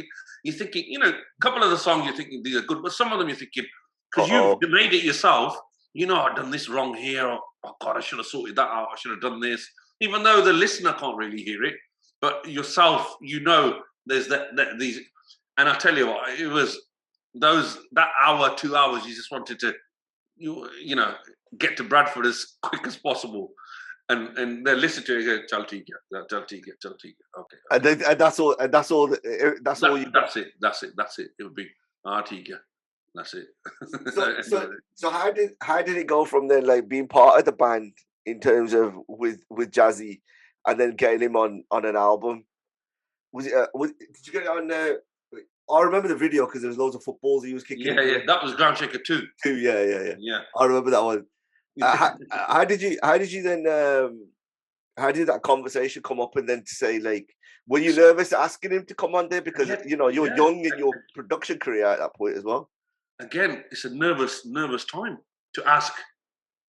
you're thinking, a couple of the songs you're thinking these are good, but some of them you're thinking, because you've made it yourself, I've done this wrong here, or, oh God, I should have sorted that out, I should have done this. Even though the listener can't really hear it, but yourself, There's these, and I tell you what, it was that hour, 2 hours. You just wanted to, you know, get to Bradford as quick as possible, and then listen to it. Go, Chal theek hai, chal theek hai, chal theek hai. Okay.
And that's all. And that's all. That's all you.
That's it. That's it. That's it. It would be theek hai. That's it.
So how did it go from then, like being part of the band in terms of with Jazzy, and then getting him on an album? Was it? Did you get it on? I remember the video because there was loads of footballs he was kicking.
Yeah, that was Groundshaker 2.
Yeah. I remember that one. How did you then? How did that conversation come up? And then to say, like, were you nervous asking him to come on there because you know you're young in your production career at that point as well?
Again, it's a nervous time to ask.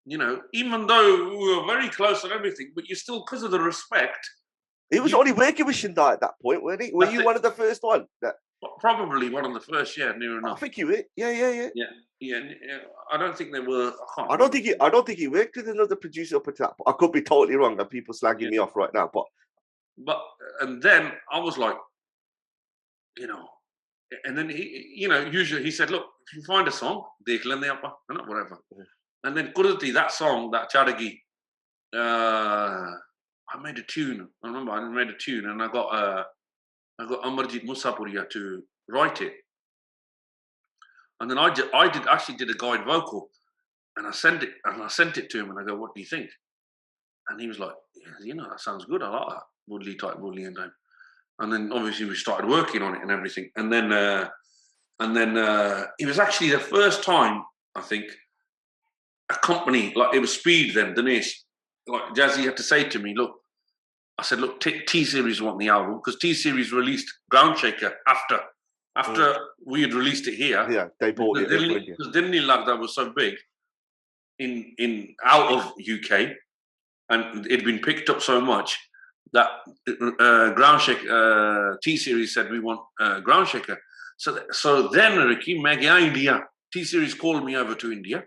You know, even though we were very close and everything, but you still, because of the respect.
He was only working with Shinda at that point, weren't he? Were you one of the first one?
Probably one of the first, near enough.
I think you were. Yeah.
I don't think they were.
I don't think he worked with another producer up at that. I could be totally wrong, and people slagging me off right now. But
and then I was like, you know, and then he, you know, usually he said, look, if you find a song, dekh lende aapa, whatever. And then Kurati, that song, that Chadagi, I made a tune. I remember I made a tune, and I got Amarjit Musapuria to write it. And then I actually did a guide vocal, and I sent it to him, and I go, what do you think? And he was like, yeah, you know, that sounds good. I like that woodley type woodley and time. And then obviously we started working on it and everything. And then it was actually the first time, I think, a company, like it was Speed then, Dinesh, like Jazzy had to say to me, look, I said, look, T-Series want the album, because T-Series released Groundshaker after we had released it here.
Yeah, they bought it.
Because Dilni Lagda was so big in out of UK, and it'd been picked up so much that Groundshaker, T-Series said, we want Groundshaker. So then, Ricky, मैं गया India. T-Series called me over to India.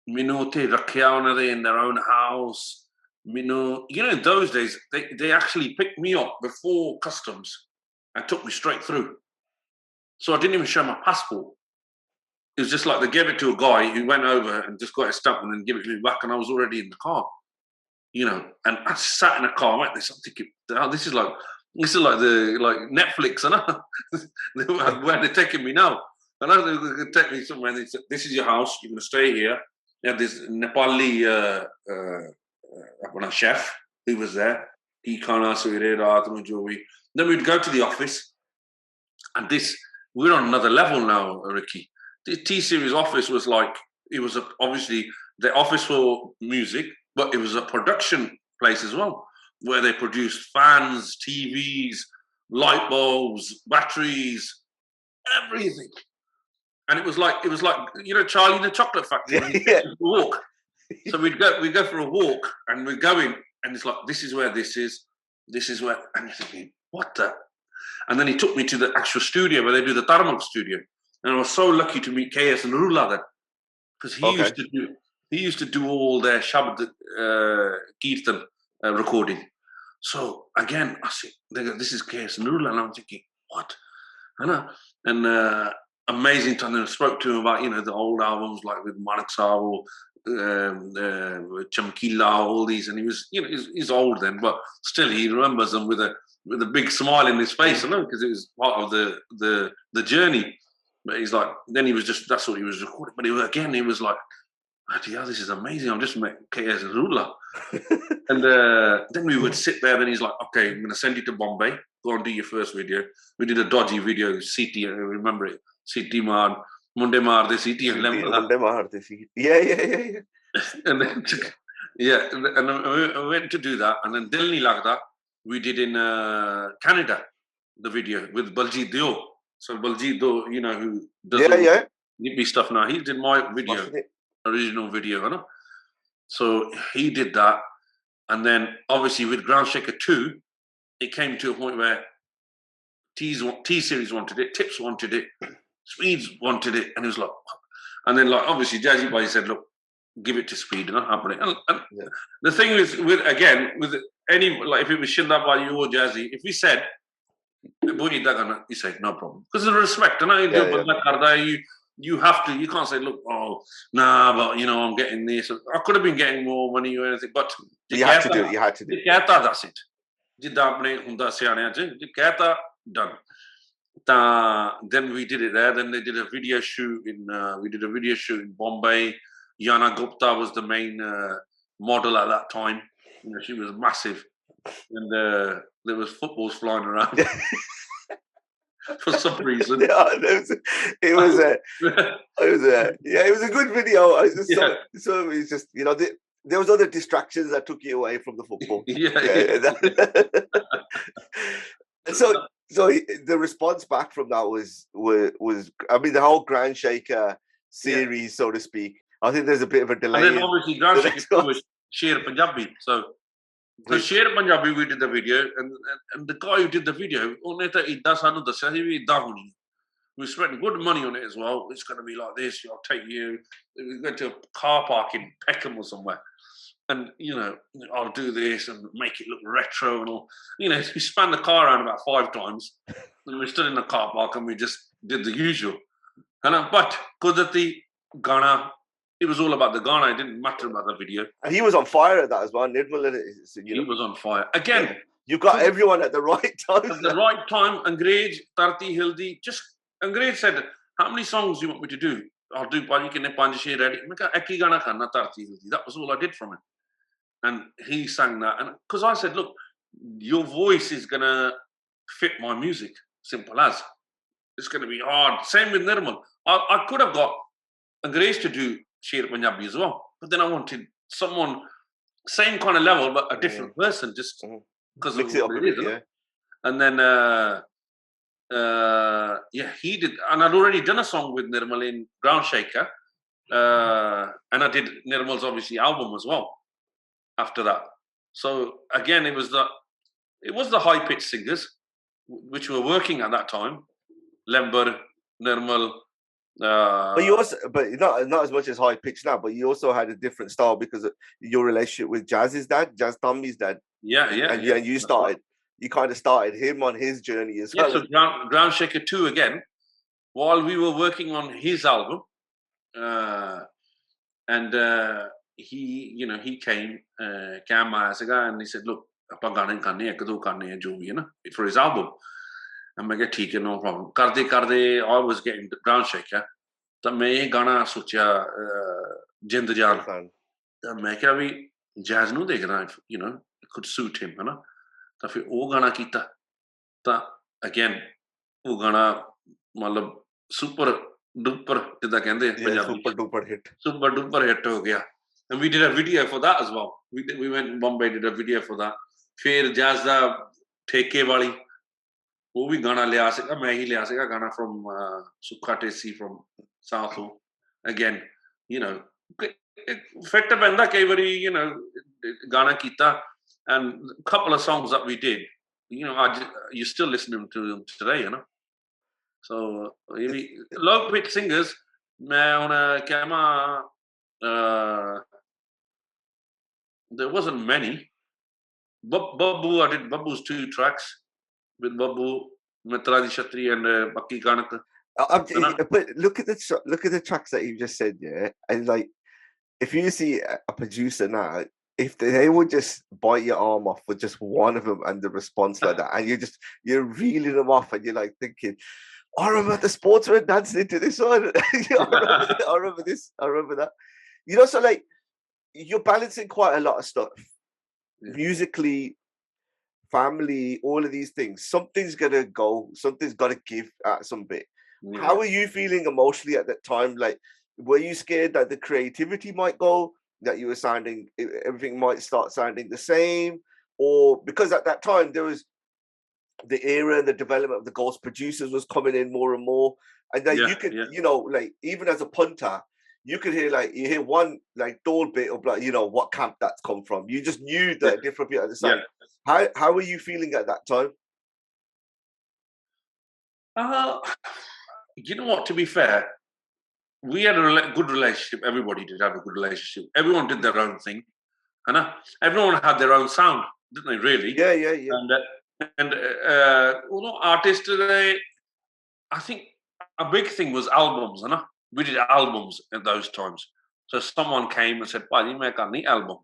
Minote rakhiya in their own house. You know, in those days, they actually picked me up before customs and took me straight through. So I didn't even show my passport. It was just like they gave it to a guy who went over and just got a stamp and then gave it to me back, and I was already in the car. You know, and I sat in a car like this. I'm thinking, oh, this is like the Netflix, and where they're taking me now. And I was going to take me somewhere. And they said, "This is your house. You're going to stay here." You have this Nepali chef who was there. Then we'd go to the office, and we're on another level now, Ricky. The T-Series office was like, it was obviously the office for music, but it was a production place as well, where they produced fans, TVs, light bulbs, batteries, everything. And it was like you know, Charlie in the Chocolate Factory.
Yeah.
Walk. So we'd go for a walk, and we'd go in, and it's like, this is where this is where, and you're thinking, what the? And then he took me to the actual studio where they do the Tarmak studio, and I was so lucky to meet K S Narula then, because he used to do all their Shabad Kirtan recording. So again, I see, they go, this is K S Narula, and I'm thinking, what? And amazing time. I spoke to him about, you know, the old albums like with Manak Saab, Chamkila, all these, and he was, you know, he's old then, but still he remembers them with a big smile in his face, I know, because it was part of the journey. But he's like, then he was just, that's what he was recording. But he was like, yeah, this is amazing. I've just met K.S. Rula. And then we would sit there, then he's like, okay, I'm going to send you to Bombay. Go and do your first video. We did a dodgy video, CT, I remember it. CT Maan, Munde Maar de CT.
Munde Maar de CT. Yeah.
And then, and I went to do that. And then Dilni Lagda, we did in Canada, the video with Baljit Dio. So Baljit Dio, you know, who does Nippy stuff now. He did my video, original video, you know? So he did that. And then obviously with Groundshaker 2, it came to a point where T-Series wanted it, Tips wanted it, Speeds wanted it, and it was like, and then like obviously Jazzy B said, look, give it to Speed, and I'm happening. And the thing is, with any, like if it was Shinda by you or Jazzy, if we said, He said, no problem. Because of respect, you have to, you can't say, look, oh, nah, but I'm getting this. I could have been getting more money or anything, but
you had to do it.
That's it. Done. Then we did it there. Then they did a video shoot in Bombay. Yana Gupta was the main model at that time. She was massive, and there was footballs flying around for some reason.
It was a good video. So it's just there was other distractions that took you away from the football. So the response back from that was I mean the whole Groundshaker series, so to speak. I think there's a bit of a delay.
And then obviously Groundshaker was Sher Punjabi. So Sher Punjabi, we did the video, and the guy who did the video, we spent good money on it as well. It's going to be like this. I'll take you. We went to a car park in Peckham or somewhere. And, I'll do this and make it look retro and all. We spun the car around about 5 times. And we stood in the car park and we just did the usual. But Kudati, Gaana, it was all about the Gaana. It didn't matter about the video.
And he was on fire at that as well. Nirmal,
he was on fire. Again.
You got everyone at the right time.
At the right time. Angrez, Tarti, Hildi. Angrez said, how many songs do you want me to do? I'll do Paji Kine Panjashe ready. That was all I did from it. And he sang that. And because I said, look, your voice is going to fit my music. Simple as. It's going to be hard. Same with Nirmal. I could have got Angrez to do Sher Punjabi as well. But then I wanted someone, same kind of level, but a different person, just because of what it is. And then, he did. And I'd already done a song with Nirmal in Groundshaker. And I did Nirmal's, obviously, album as well after that. So, again, it was the high-pitched singers, which were working at that time. Lember, Nirmal.
But you also, not as much as high pitch now. But you also had a different style because of your relationship with Jazz's dad, Jazz Tommy's dad. And you started. You kind of started him on his journey as well.
So Groundshaker 2 again, while we were working on his album, and he came, and he said, "Look, ਆਪਾਂ ਗਾਣੇ ਕਰਨੇ ਇੱਕ ਦੋ ਕਰਨੇ ਆ ਜੋ ਵੀ ਹੈ ਨਾ for his album." And I said, ठीक है, no problem. ਕਰਦੇ I was getting Groundshaker. ਤਾਂ ਮੈਂ ਇਹ ਗਾਣਾ ਸੋਚਿਆ ਜਿੰਦ ਜਾਨ ਤਾਂ ਮੈਂ ਕਿਹਾ ਵੀ ਜੈਜ਼ ਨੂੰ ਦੇਖਦਾ it could suit him, ਹੈ ਨਾ ਤਾਂ ਫਿਰ ਉਹ ਗਾਣਾ ਕੀਤਾ ਤਾਂ again ਉਹ ਗਾਣਾ ਮਤਲਬ ਸੁਪਰ ਡੂਪਰ ਜਿੱਦਾਂ ਕਹਿੰਦੇ ਪੰਜਾਬੀ ਸੁਪਰ ਡੂਪਰ ਹਿੱਟ ਹੋ ਗਿਆ. And we did a video for that as well. We went to Bombay, did a video for that. ਫਿਰ ਜੈਜ਼ ਦਾ ਠੇਕੇ ਵਾਲੀ ਉਹ ਵੀ ਗਾਣਾ ਲਿਆ ਸੀਗਾ ਮੈਂ ਹੀ ਲਿਆ ਸੀਗਾ ਗਾਣਾ from ਸੁੱਖਾ ਟੇਸੀ from South again ਫਿੱਟ ਪੈਂਦਾ ਕਈ ਵਾਰੀ ਗਾਣਾ ਕੀਤਾ and a couple of songs that we did you're still listening to them today so low pitch singers ਮੈਂ ਹੁਣ ਕਹਿਮਾ there wasn't many Babbu I did Babbu's 2 tracks with Babbu, Mitradi Shatri, and Baki Kanak.
But look at the tracks that you just said, and like, if you see a producer now, if they would just bite your arm off for just one of them and the response like that, and you're reeling them off, and you're like thinking, I remember the sportsman dancing to this one. I remember this. I remember that. So like, you're balancing quite a lot of stuff musically. Family, all of these things, something's gonna go, something's gotta give at some bit. How were you feeling emotionally at that time? Like, were you scared that the creativity might go, that you were sounding, everything might start sounding the same? Or because at that time there was the era and the development of the ghost producers was coming in more and more, and then you could like, even as a punter, you could hear one like dull bit of like what camp that's come from. You just knew that different bit at the same. How were you feeling at that time?
You know what? To be fair, we had a good relationship. Everybody did have a good relationship. Everyone did their own thing, and everyone had their own sound, didn't they? Really?
Yeah.
And And although artists, I think a big thing was albums, you know? We did albums at those times. So someone came and said, "Paji, main karni album."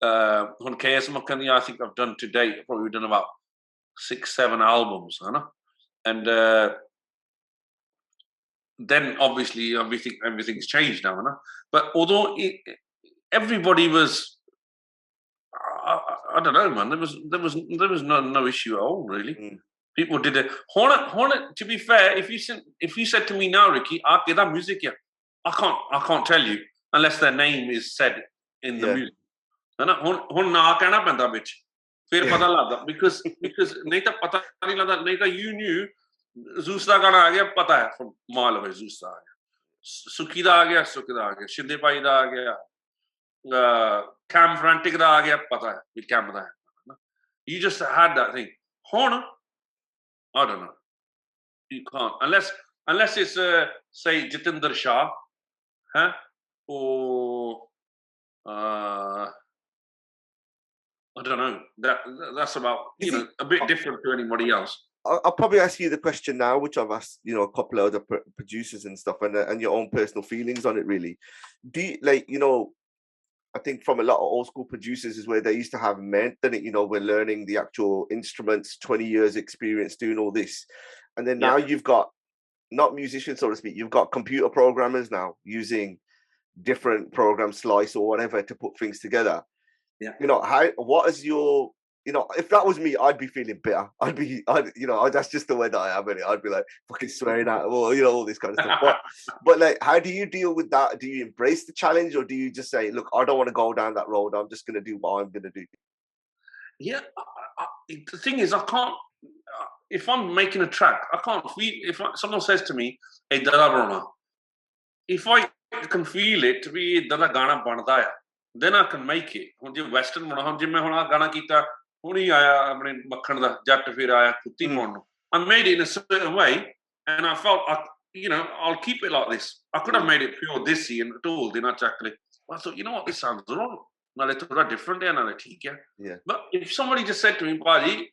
On K S Makhan, I think I've done to date, probably done about 6-7 albums, you know? And then obviously everything's changed now, you know? But although everybody was, I don't know, man, there was no issue at all, really. People did it. To be fair, if you said to me now, Ricky, that music, yeah, I can't tell you unless their name is said in the music. Because नहीं तो पता नहीं लगता, नहीं तो you knew Zeus का गाना आ गया, पता है from mile away Zeus आ गया, सुखी दा आ गया, शिंदे भाई दा आ गया, Cam Frantic दा आ गया, पता है ये Cam दा है. You just had that thing. Horn, I don't know. You can't unless it's say Jatinder Shah, huh? Or I don't know. That's about a bit different to anybody else.
I'll probably ask you the question now, which I've asked a couple of other producers and stuff, and your own personal feelings on it. Really, do you, I think from a lot of old school producers is where they used to have men, then we're learning the actual instruments, 20 years experience doing all this, and then now you've got not musicians, so to speak, you've got computer programmers now using different programs, Slice or whatever, to put things together.
Yeah.
What is your, if that was me, I'd be feeling bitter. That's just the way that I am in it. I'd be like fucking swearing at, all this kind of stuff. But like, how do you deal with that? Do you embrace the challenge, or do you just say, look, I don't want to go down that road. I'm just going to do what I'm going to do?
Yeah. The thing is, I can't, if I'm making a track, I can't feel, if someone says to me, hey, Dada Brona, if I can feel it to be Dada Gaana Bandaya, then I can make it. When you Western, when I Gaana kita, huni aya apne makhan da jatt fir aya kutti pon. I made it in a certain way, and I felt, I'll keep it like this. I could have made it pure desi and told, actually. I thought, you know what, this sounds wrong. Now it's different, and I think, yeah. But if somebody just said to me, Paji,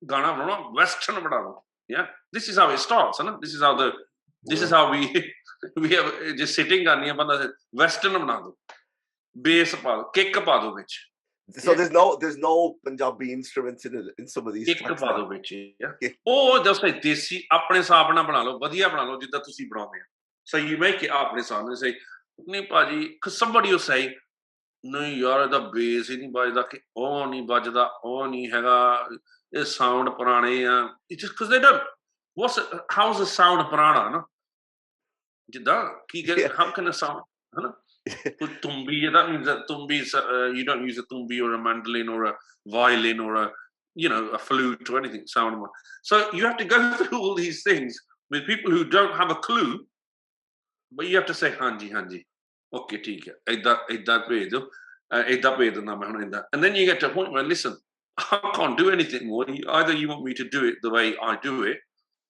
Gaana bana Western bana, yeah, this is how it starts, huh? This is how we have just sitting on here, banda Western bana do. Bass kick pa do vich.
So there's no Punjabi instruments in some of these
kick pa do vich, yeah. Oh, just like desi apne hisab na bana lo, vadiya bana lo jidda tusi banavde. So you make it apne hisab and say, nahi Paji, because somebody will say, nahi yaar the bass hi nahi bajda, ki oh nahi bajda, oh nahi hega, this sound purane, it's just because they don't. How's the sound purana, no? Jidda how can a sound, tumbi, that means that tumbi is, you don't use a tumbi or a mandolin or a violin or a flute or anything sound. So you have to go through all these things with people who don't have a clue, but you have to say hanji, okay, theek hai, idda bhej do, idda bhej dena main hun idda. And then you get to a point where, listen, I can't do anything more. Either you want me to do it the way I do it,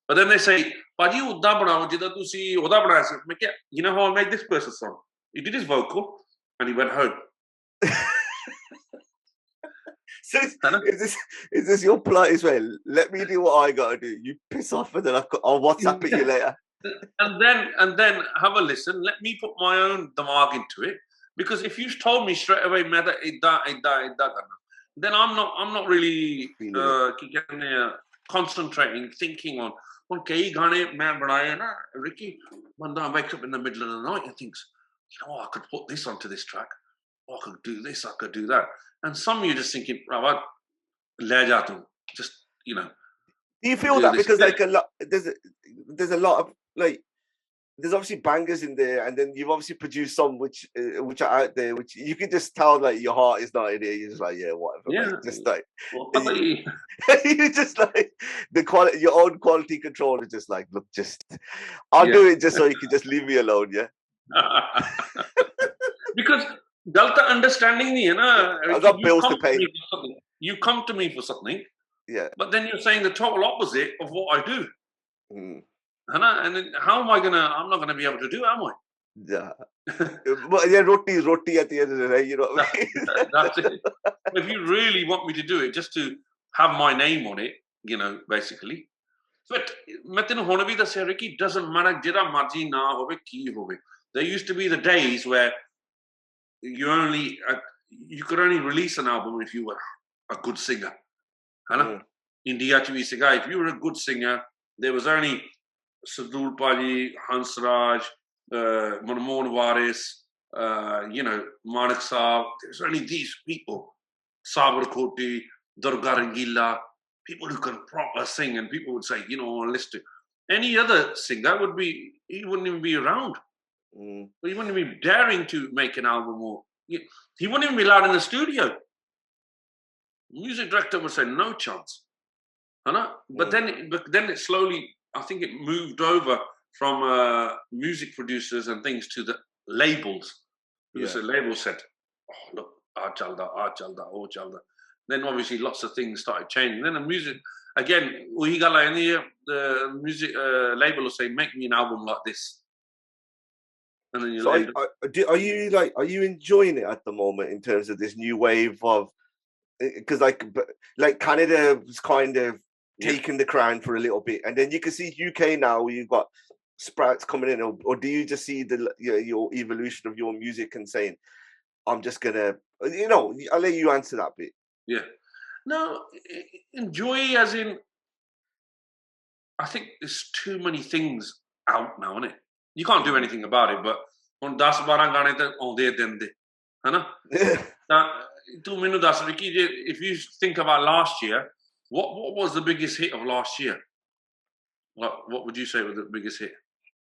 but then they say, Paji udda banao jidda tusi oda banaya se. Main kya, you know how I made this person's song? He did his vocal and he went home.
So is this your plot as well? Let me do what I gotta do. You piss off and then I'll WhatsApp you later.
And then have a listen. Let me put my own damag into it. Because if you've told me straight away, then I'm not really concentrating, thinking on kei gaane main banaye na. Ricky, banda wakes up in the middle of the night and thinks, I could put this onto this track. I could do this, I could do that. And some you're just thinking, right, le ja tu. Just,
Do you feel that? Because like there's a lot of there's obviously bangers in there, and then you've obviously produced some which are out there, which you can just tell like your heart is not in it. You're just like, yeah, whatever.
Yeah.
Mate. Just like you just like the quality, your own quality control is just like, look, just I'll do it just so you can just leave me alone, yeah.
Because Delta understanding me,
I got bills to pay.
You come to me for something,
yeah,
but then you're saying the total opposite of what I do. And then how am I I'm not gonna be able to do it, am I?
Yeah. But yeah, roti is roti at the end of the day, you know what I mean?
That's it. If you really want me to do it just to have my name on it, you know, basically. But मैं तेनू हुण भी दस्सिया Ricky, doesn't matter जिहड़ा मर्जी ना होवे की होवे. There used to be the days where you could only release an album if you were a good singer. India च भी सीगा, if you were a good singer, there was only Sadul Paji, Hansraj, Manmohan Waris, you know, Manik Saab. There's only these people, Sabar Koti, Durga Rangila, people who can proper sing, and people would say, you know, listen to any other singer he wouldn't even be around. He wouldn't be daring to make an album, or he wouldn't even be allowed in the studio. Music director would say no chance. But then it slowly, I think it moved over from music producers and things to the labels. Because the label said, oh, look, aa chalda, oh chalda. Then obviously lots of things started changing. Then the music, again, the music label will say, make me an album like this. And then
are you enjoying it at the moment in terms of this new wave of, because like Canada was kind of taking the crown for a little bit, and then you can see UK now where you've got sprouts coming in, or do you just see your evolution of your music and saying, I'm just gonna, you know, I'll let you answer that bit.
Yeah. No, enjoy as in, I think there's too many things out now, isn't it? You can't do anything about it, but on 10-12 gaane te aunde dinde, hai na? Tu menu das Ricky, if you think about last year, what was the biggest hit of last year? What would you say was the biggest hit?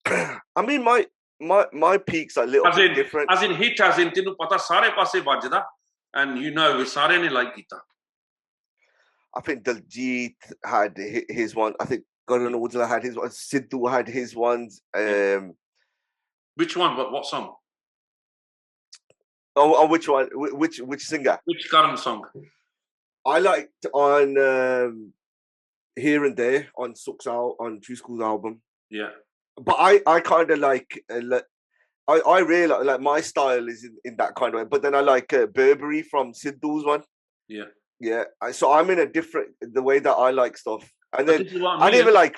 I mean, my peaks are a little bit different.
As in hit, as in tenu pata sare passe bajda, and you know we sare ne like kita.
I think Diljit had his one. I think Gaana Ujla had his one. Sidhu had his ones.
Which one? What song?
Oh, which one? Which singer?
Which current song?
I liked on Here and There on on True School's album.
Yeah.
But I kind of like I really like my style is in that kind of way. But then I like Burberry from Sidhu's one.
Yeah.
Yeah. So I'm in a different the way that I like stuff. And then I didn't like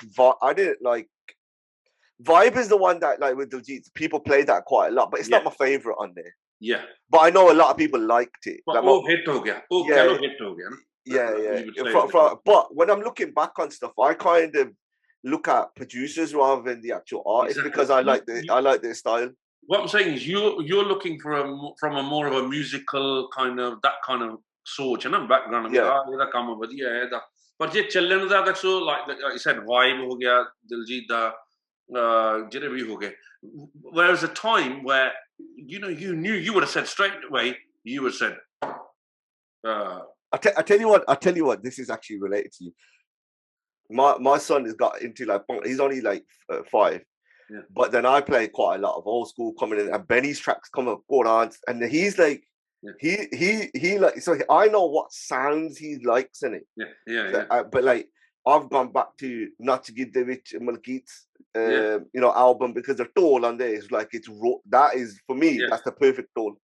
Vibe is the one that like with Diljit people play that quite a lot, but it's not my favorite on there.
Yeah.
But I know a lot of people liked it.
But
like,
hit ho gaya. Hit ho gaya.
Yeah. But when I'm looking back on stuff, I kind of look at producers rather than the actual artist because I like their style.
What I'm saying is you're looking from a more of a musical kind of sort, you know, background.
Yeah.
But je challan da so like you said, Vibe ho gaya, Diljit da, jire bhi ho gaye. Whereas a time where you know you knew you would have said straight away, you would have said.
I tell you what. This is actually related to you. My son has got into like he's only like 5, but then I play quite a lot of old school coming in, and Benny's tracks come up, go on, and he's like he like so I know what sounds he likes in it. But like I've gone back to Nachgid Devich Malkit's you know album because the tone on there is like it's raw. That is for me that's the perfect tone.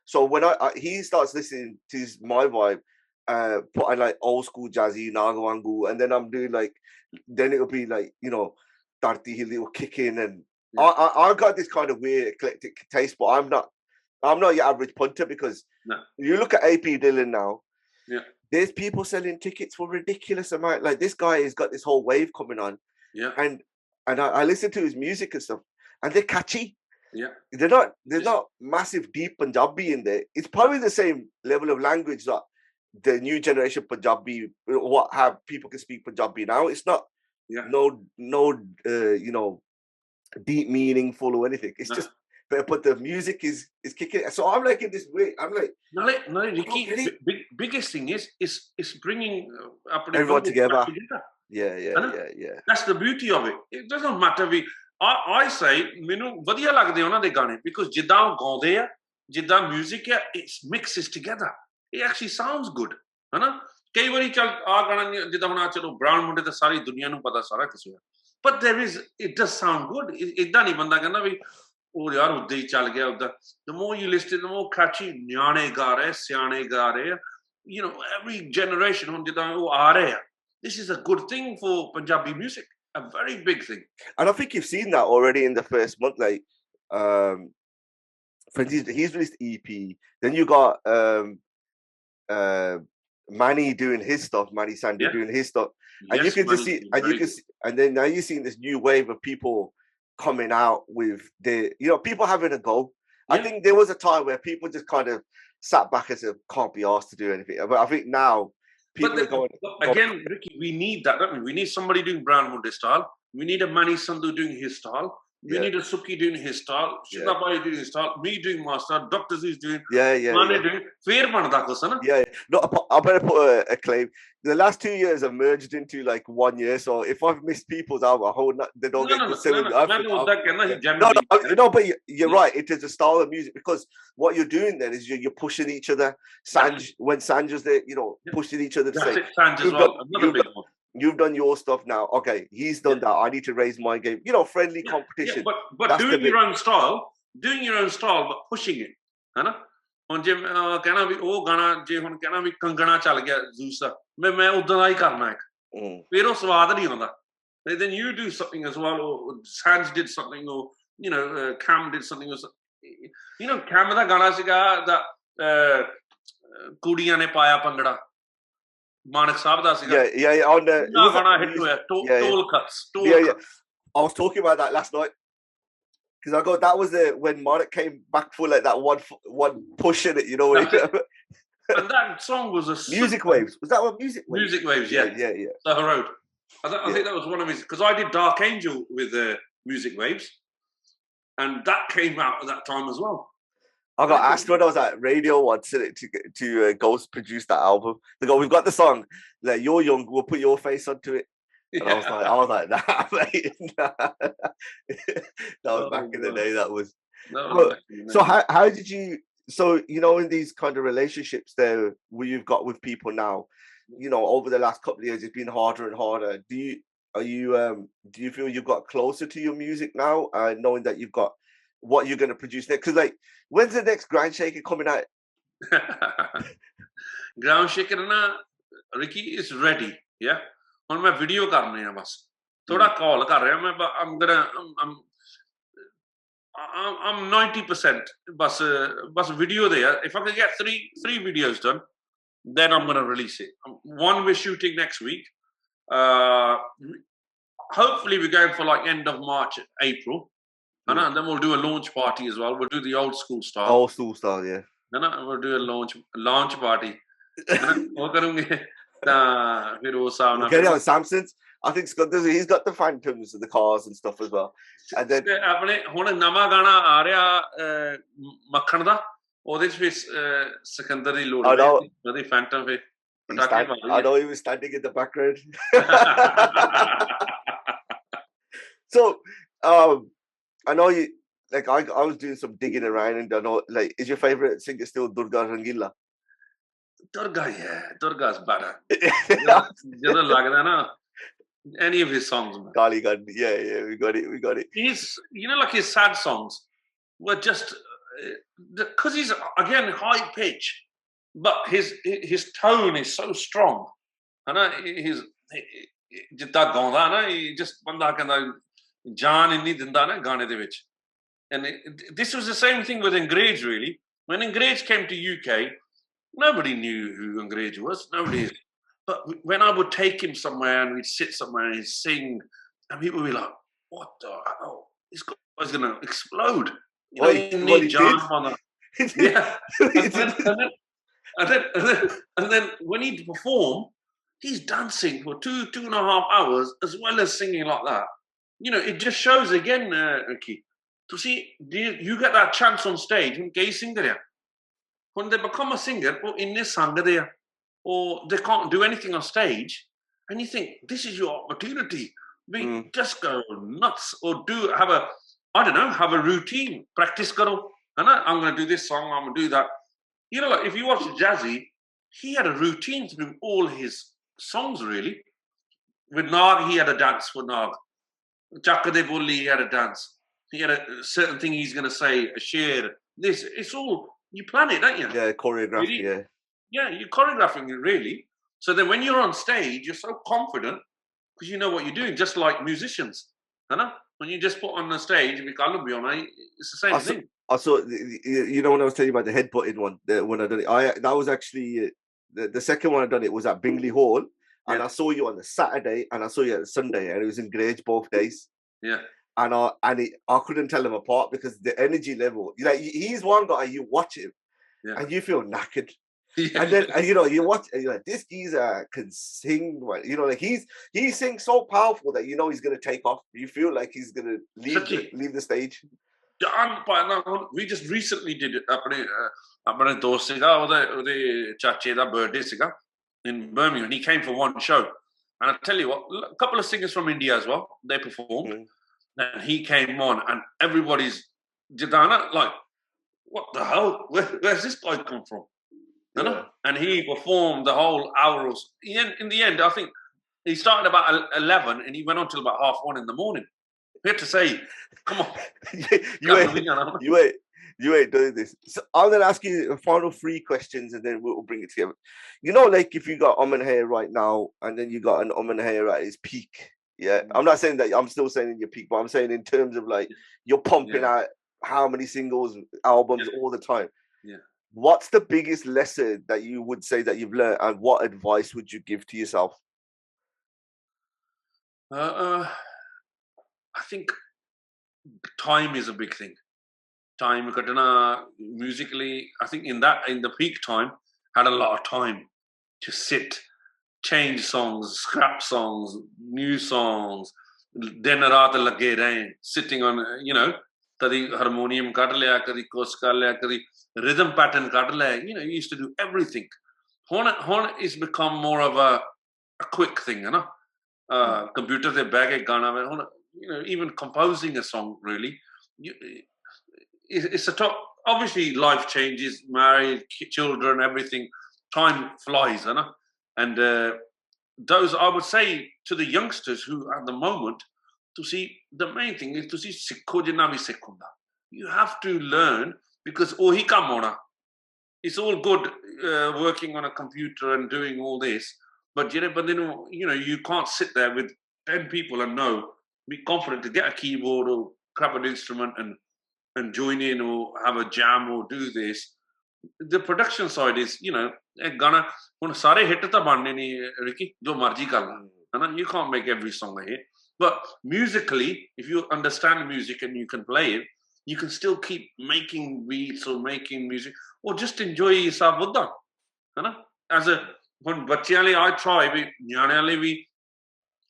So when he starts listening to my vibe, putting like old school jazzy Nagawangu, and then I'm doing like, then it'll be like, you know, Tarti Hilly will kick in, and I got this kind of weird eclectic taste, but I'm not your average punter because you look at AP Dylan now, there's people selling tickets for ridiculous amount. Like this guy has got this whole wave coming on, and I listen to his music and stuff, and they're catchy.
Yeah,
they're not massive deep Punjabi in there. It's probably the same level of language that the new generation Punjabi, how people can speak Punjabi now. It's not no you know, deep meaningful or anything. It's just but the music is kicking. So I'm like in this way. I'm like
no, Ricky. Biggest thing is bringing
everyone together. Yeah.
That's the beauty of it. It doesn't matter. I say, ਮੈਨੂੰ ਵਧੀਆ ਲੱਗਦੇ ਉਹਨਾਂ ਦੇ ਗਾਣੇ because ਜਿੱਦਾਂ ਉਹ ਗਾਉਂਦੇ ਆ, ਜਿੱਦਾਂ music ਹੈ, it mixes together. It actually sounds good, ਹੈ ਨਾ? ਕਈ ਵਾਰੀ ਚੱਲ ਆ ਗਾਣਾ ਜਿੱਦਾਂ ਹੁਣ ਚਲੋ ਬ੍ਰਾਊਨ ਮੁੰਡੇ ਤਾਂ ਸਾਰੀ ਦੁਨੀਆ ਨੂੰ ਪਤਾ ਸਾਰਾ ਕੁਝ ਹੈ. But it does sound good. ਇਦਾਂ ਨਹੀਂ ਬੰਦਾ ਕਹਿੰਦਾ ਵੀ ਉਹ ਯਾਰ ਉੱਦਾਂ ਹੀ ਚੱਲ ਗਿਆ ਉੱਦਾਂ. The more you listen, the more catchy ਨਿਆਣੇ ਗਾ ਰਹੇ, ਸਿਆਣੇ ਗਾ ਰਹੇ. every generation, this is a good thing for Punjabi music, a very big thing.
And I think you've seen that already in the first month. Like, for instance, he's released EP. Then you got Manny doing his stuff, Manny Sandy doing his stuff, and
Yes,
you can just
Manny,
see, and you can, and then now you're seeing this new wave of people coming out with people having a go. I think there was a time where people just kind of sat back and said, "Can't be asked to do anything." But I think now people are going
again. Ricky, we need that, don't we? We need somebody doing Brownwood style. We need a Manny Sandhu doing his style. We need a Suki doing his style, Shidabhai doing his style, me doing my style, Dr. Z's doing, doing. Fair banda kuch, na?
Yeah. No, I'm going to put a claim. The last 2 years have merged into like 1 year. So if I've missed people's album, they don't get considered. No, but you're right. It is a style of music because what you're doing then is you're pushing each other. When Sanja's there, pushing each other to say,
Sanj as well. Another big one.
You've done your stuff now. Okay, he's done that. I need to raise my game. Friendly competition.
But doing your own style, but pushing it. है ਹੁਣ ਜੇ ਕਹਿਣਾ ਵੀ ਉਹ ਗਾਣਾ ਜੇ ਹੁਣ ਕਹਿਣਾ ਵੀ ਕੰਗਣਾ ਚੱਲ ਗਿਆ ਜ਼ੂਸ ਦਾ ਮੈਂ ਉਦਾਂ ਦਾ ਹੀ ਕਰਨਾ ਇੱਕ ਫਿਰ ਉਹ ਸਵਾਦ ਨਹੀਂ ਆਉਂਦਾ then you do something as well or Sanj did something or Cam did something or Cam ਦਾ ਗਾਣਾ ਸੀਗਾ ਦਾ ਕੁੜੀਆਂ ਨੇ ਪਾਇਆ bhangra Manak Saab da siga.
Yeah. On the
toll cuts.
I was talking about that last night because that was when Manak came back for like that one push in it,
And that song was a
Music Waves. Was that what Music Waves?
Music Waves, yeah. The Road. I think that was one of his because I did Dark Angel with Music Waves, and that came out at that time as well.
I got asked when I was at radio once to ghost produce that album. They go, "We've got the song. Like you're young, we'll put your face onto it." And I was like, "Nah, mate." That was back in the day. That was. So how did you? So in these kind of relationships there, where you've got with people now, over the last couple of years, it's been harder and harder. Do you feel you've got closer to your music now, knowing that you've got what you're going to produce next? Because like, when's the next Groundshaker coming out?
Groundshaker na Ricky is ready. Yeah, on my video karne hai bas. Thoda call kar raha main. I'm 90% bas video there. If I can get three videos done, then I'm going to release it. One we're shooting next week. Hopefully we're going for like end of March, April. And then we'll do a launch party as well. We'll do the old school style.
Old school style, yeah.
We'll do a launch party.
Okay, on Samson's. I think he's got the phantoms of the cars and stuff as well. And then
ਹੁਣ ਨਵਾਂ ਗਾਣਾ ਆ ਰਿਹਾ ਮੱਖਣ ਦਾ ਉਹਦੇ ਵਿੱਚ ਵੀ ਸਿਕੰਦਰ ਦੀ ਲੋੜ ਹੈ ਉਹਦੀ ਫੈਂਟਮ ਫੇ
I know he was standing in the background. So I know you like I was doing some digging around and I know like is your favorite singer still Durga Rangila?
Durga, yeah, Durga's better. ਜਦੋਂ ਲੱਗਦਾ ਨਾ any of his songs, man.
Gali Gun, yeah, we got it.
He's like his sad songs were just because he's again high pitch, but his tone is so strong. And his ਜਿੱਦਾਂ ਗਾਉਂਦਾ ਨਾ ਇਹ just ਬੰਦਾ ਕਹਿੰਦਾ ਜਾਨ ਇੰਨੀ ਦਿੰਦਾ ਨਾ ਗਾਣੇ ਦੇ ਵਿੱਚ. And this was the same thing with Engrage, really. When Engrage came to UK, nobody knew who Engrage was. Nobody. But when I would take him somewhere and we'd sit somewhere and he'd sing, and people would be like, "What the hell? This guy's gonna explode!" And then when he'd perform, he's dancing for 2.5 hours as well as singing like that. It just shows again, Ricky. To see, you get that chance on stage when gay singer, when they become a singer, or in this song there. Or they can't do anything on stage, and you think this is your opportunity. Just go nuts, or have a routine. Practice karo. I'm going to do this song. I'm going to do that. Like if you watch Jazzy, he had a routine through all his songs. Really, with Nag, he had a dance for Nag. Chakka de Bulli, he had a dance. He had a certain thing he's going to say. A share. It's all you plan it, don't you?
Yeah, choreography. Really? Yeah.
Yeah, you're choreographing it really. So then when you're on stage, you're so confident because you know what you're doing, just like musicians. You know? When you just put on the stage, it's the same thing.
Also, you know, when I was telling you about the headbutting one, when I done it, that was actually the second one I done it was at Bingley Hall, and I saw you on the Saturday and I saw you on the Sunday, and it was in Grange both days.
Yeah.
And I couldn't tell them apart because the energy level, like he's one guy, you watch him and you feel knackered. And then you know, you watch and you're like, this geezer can sing, you know, like he sings so powerful that you know he's gonna take off. You feel like he's gonna leave the stage.
We just recently did it. अपने दोस्त सिगा उधे चाचे दा birthday सिगा in Birmingham. He came for one show, and I tell you what, a couple of singers from India as well. They performed, and he came on, and everybody's Jadana like, what the hell? Where's this guy come from? You know? And he performed the whole hour. In the end, I think he started about 11, and he went on till about 1:30 in the morning. We had to say, come on.
you ain't doing this. So I'm going to ask you a final 3 questions and then we'll bring it together. You know, like if you got Aman Hayer right now and then you got an Aman Hayer at his peak. Yeah. I'm not saying that, I'm still saying in your peak, but I'm saying in terms of like you're pumping out how many singles, albums all the time.
Yeah.
What's the biggest lesson that you would say that you've learned and what advice would you give to yourself?
I think time is a big thing. Time, Katana, musically, I think in the peak time, had a lot of time to sit, change songs, scrap songs, new songs, din raat lage rahe, sitting on, you know, kadi harmonium kad liya, kadi kos kar liya, kadi rhythm pattern kad liya, you know, you used to do everything. Horn is become more of a quick thing, you know. Computer se bag Gaana, you know, even composing a song really, it's a top. Obviously, life changes, married, children, everything. Time flies, you know. And those, I would say to the youngsters who at the moment, to see the main thing is to see sikho jinna bhi sikhunda. You have to learn because ohi kam hona. It's all good working on a computer and doing all this. But you know, you can't sit there with 10 people and be confident to get a keyboard or grab an instrument and join in or have a jam or do this. The production side is, you know, Gaana, hun sare hit ta banne nahi, Ricky, jo marji kar la. You can't make every song a hit. But musically, if you understand music and you can play it, you can still keep making beats or making music or just enjoy yourself with that. As a when I try, we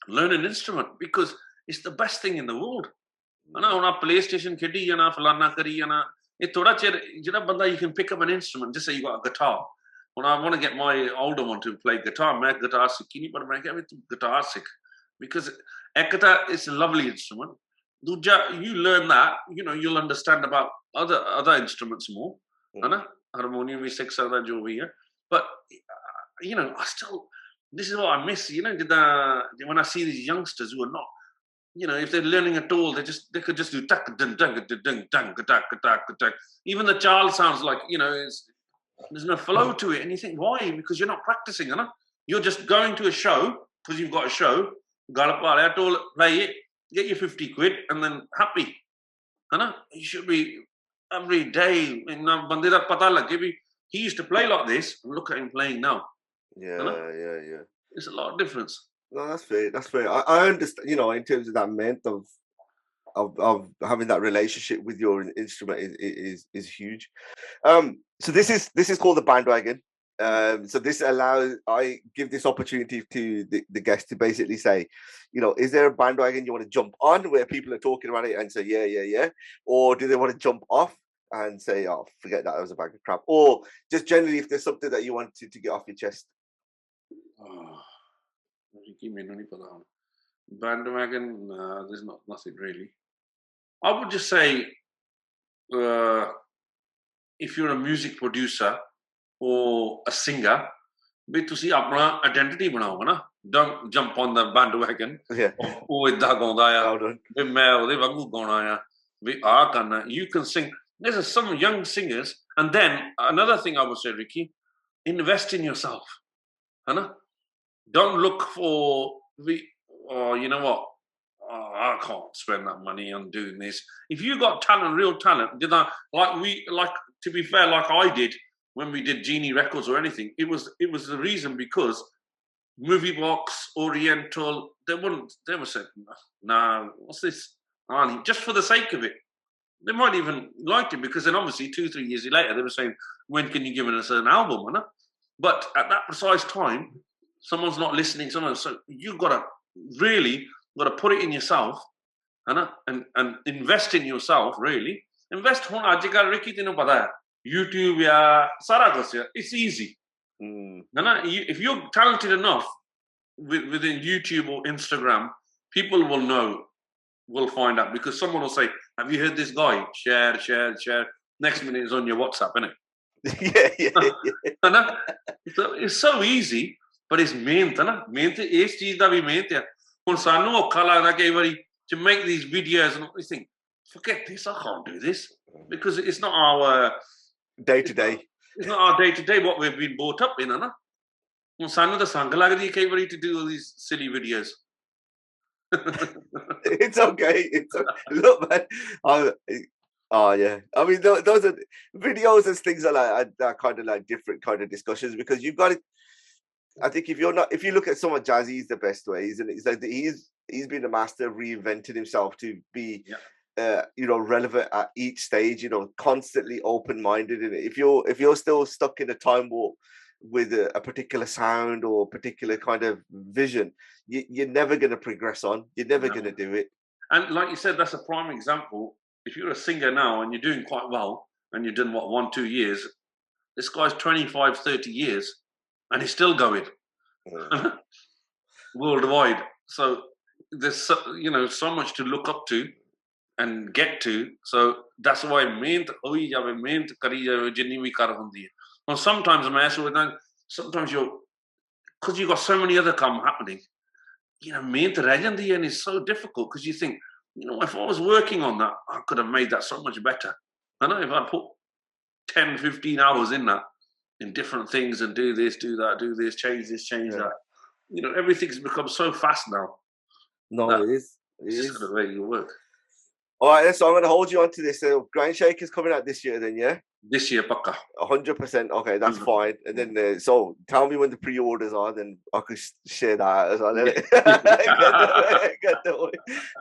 learn an instrument because it's the best thing in the world. When I PlayStation kidi, falana kari, you can pick up an instrument. Just say you got a guitar. When I want to get my older one to play guitar, I guitar sikhi, but I get guitar sick because ekata is a lovely instrument. You learn that, you know, you'll understand about other instruments more. Harmonium is six other jo bhi hai. But you know, this is what I miss, you know, when I see these youngsters who are not, you know, if they're learning at all, they could just do tak dun dun dun dun tak. Even the child sounds like, you know, there's no flow to it. And you think, why? Because you're not practicing, you know? You're just going to a show because you've got a show, play it, get your 50 quid and then happy. You should be every day. He used to play like this and look at him playing now.
Yeah.
It's a lot of difference.
No, that's fair. That's fair. I understand, you know, in terms of that menth of having that relationship with your instrument is huge. So this is called the Bandwagon. So this allows, I give this opportunity to the guest to basically say, you know, is there a bandwagon you want to jump on where people are talking about it and say, yeah, or do they want to jump off and say, oh, forget that was a bag of crap, or just generally if there's something that you want to get off your chest?
Bandwagon, there's nothing really. I would just say, if you're a music producer or a singer, be to see apna identity banao na. Don't jump on the bandwagon.
Yeah.
Oh, idda gaunda ya. Be main ode wangu gauna ya. Be aa karna. You can sing. There's some young singers, and then another thing I would say, Ricky, invest in yourself. Don't look for you know what? Oh, I can't spend that money on doing this. If you got talent, real talent, to be fair, like I did when we did Genie Records or anything, it was the reason because Movie Box, Oriental, they were saying, nah, what's this? Just for the sake of it. They might even liked it because then obviously 2-3 years later they were saying, when can you give us an album? But at that precise time, someone's not listening. So you've got to really put it in yourself and invest in yourself, really. Invest in Ricky YouTube, it's easy. If you're talented enough within YouTube or Instagram, people will find out because someone will say, have you heard this guy? Share. Next minute is on your WhatsApp, isn't it?
Yeah.
So it's so easy, but it's meant, is cheez da bhi meant hai. Hun sanu okha lagda kai vari to make these videos and you think, forget this, I can't do this because it's not our
day to day.
It's not our day to day what we've been brought up in, Hun sanu da sang lagdi kai vari to do all these silly videos.
It's okay. Look, man. Oh yeah. I mean, those are videos and things are kind of like different kind of discussions because you've got it. I think if you look at someone, Jazzy is the best way, isn't it? It's like he's been a master of reinventing himself to be, relevant at each stage. Constantly open-minded. And if you're still stuck in a time warp with a particular sound or particular kind of vision, you're never going to progress on. You're never going to do it.
And like you said, that's a prime example. If you're a singer now and you're doing quite well and you've done 1-2 years, this guy's 25, 30 years and he's still going worldwide. So there's so much to look up to and get to. So that's why well, sometimes because you've got so many other happening, and it's so difficult because you think, if I was working on that, I could have made that so much better. I know if I put 10, 15 hours in that, in different things and do this, do that, do this, change that. Everything's become so fast now.
No, it is.
It's just the way you work.
All right, so I'm going to hold you on to this. So Groundshaker is coming out this year then, yeah?
This year, pakka.
100%. Okay, that's fine. And then, so tell me when the pre-orders are, then I could share that as well.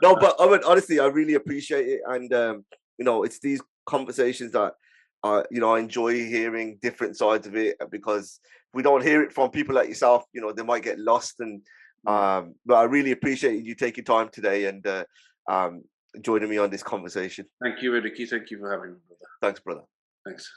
No, but I mean, honestly, I really appreciate it. And, it's these conversations that, I enjoy hearing different sides of it because we don't hear it from people like yourself. They might get lost. And but I really appreciate you taking time today and joining me on this conversation.
Thank you, Ricky. Thank you for having me, brother.
Thanks, brother.
Thanks.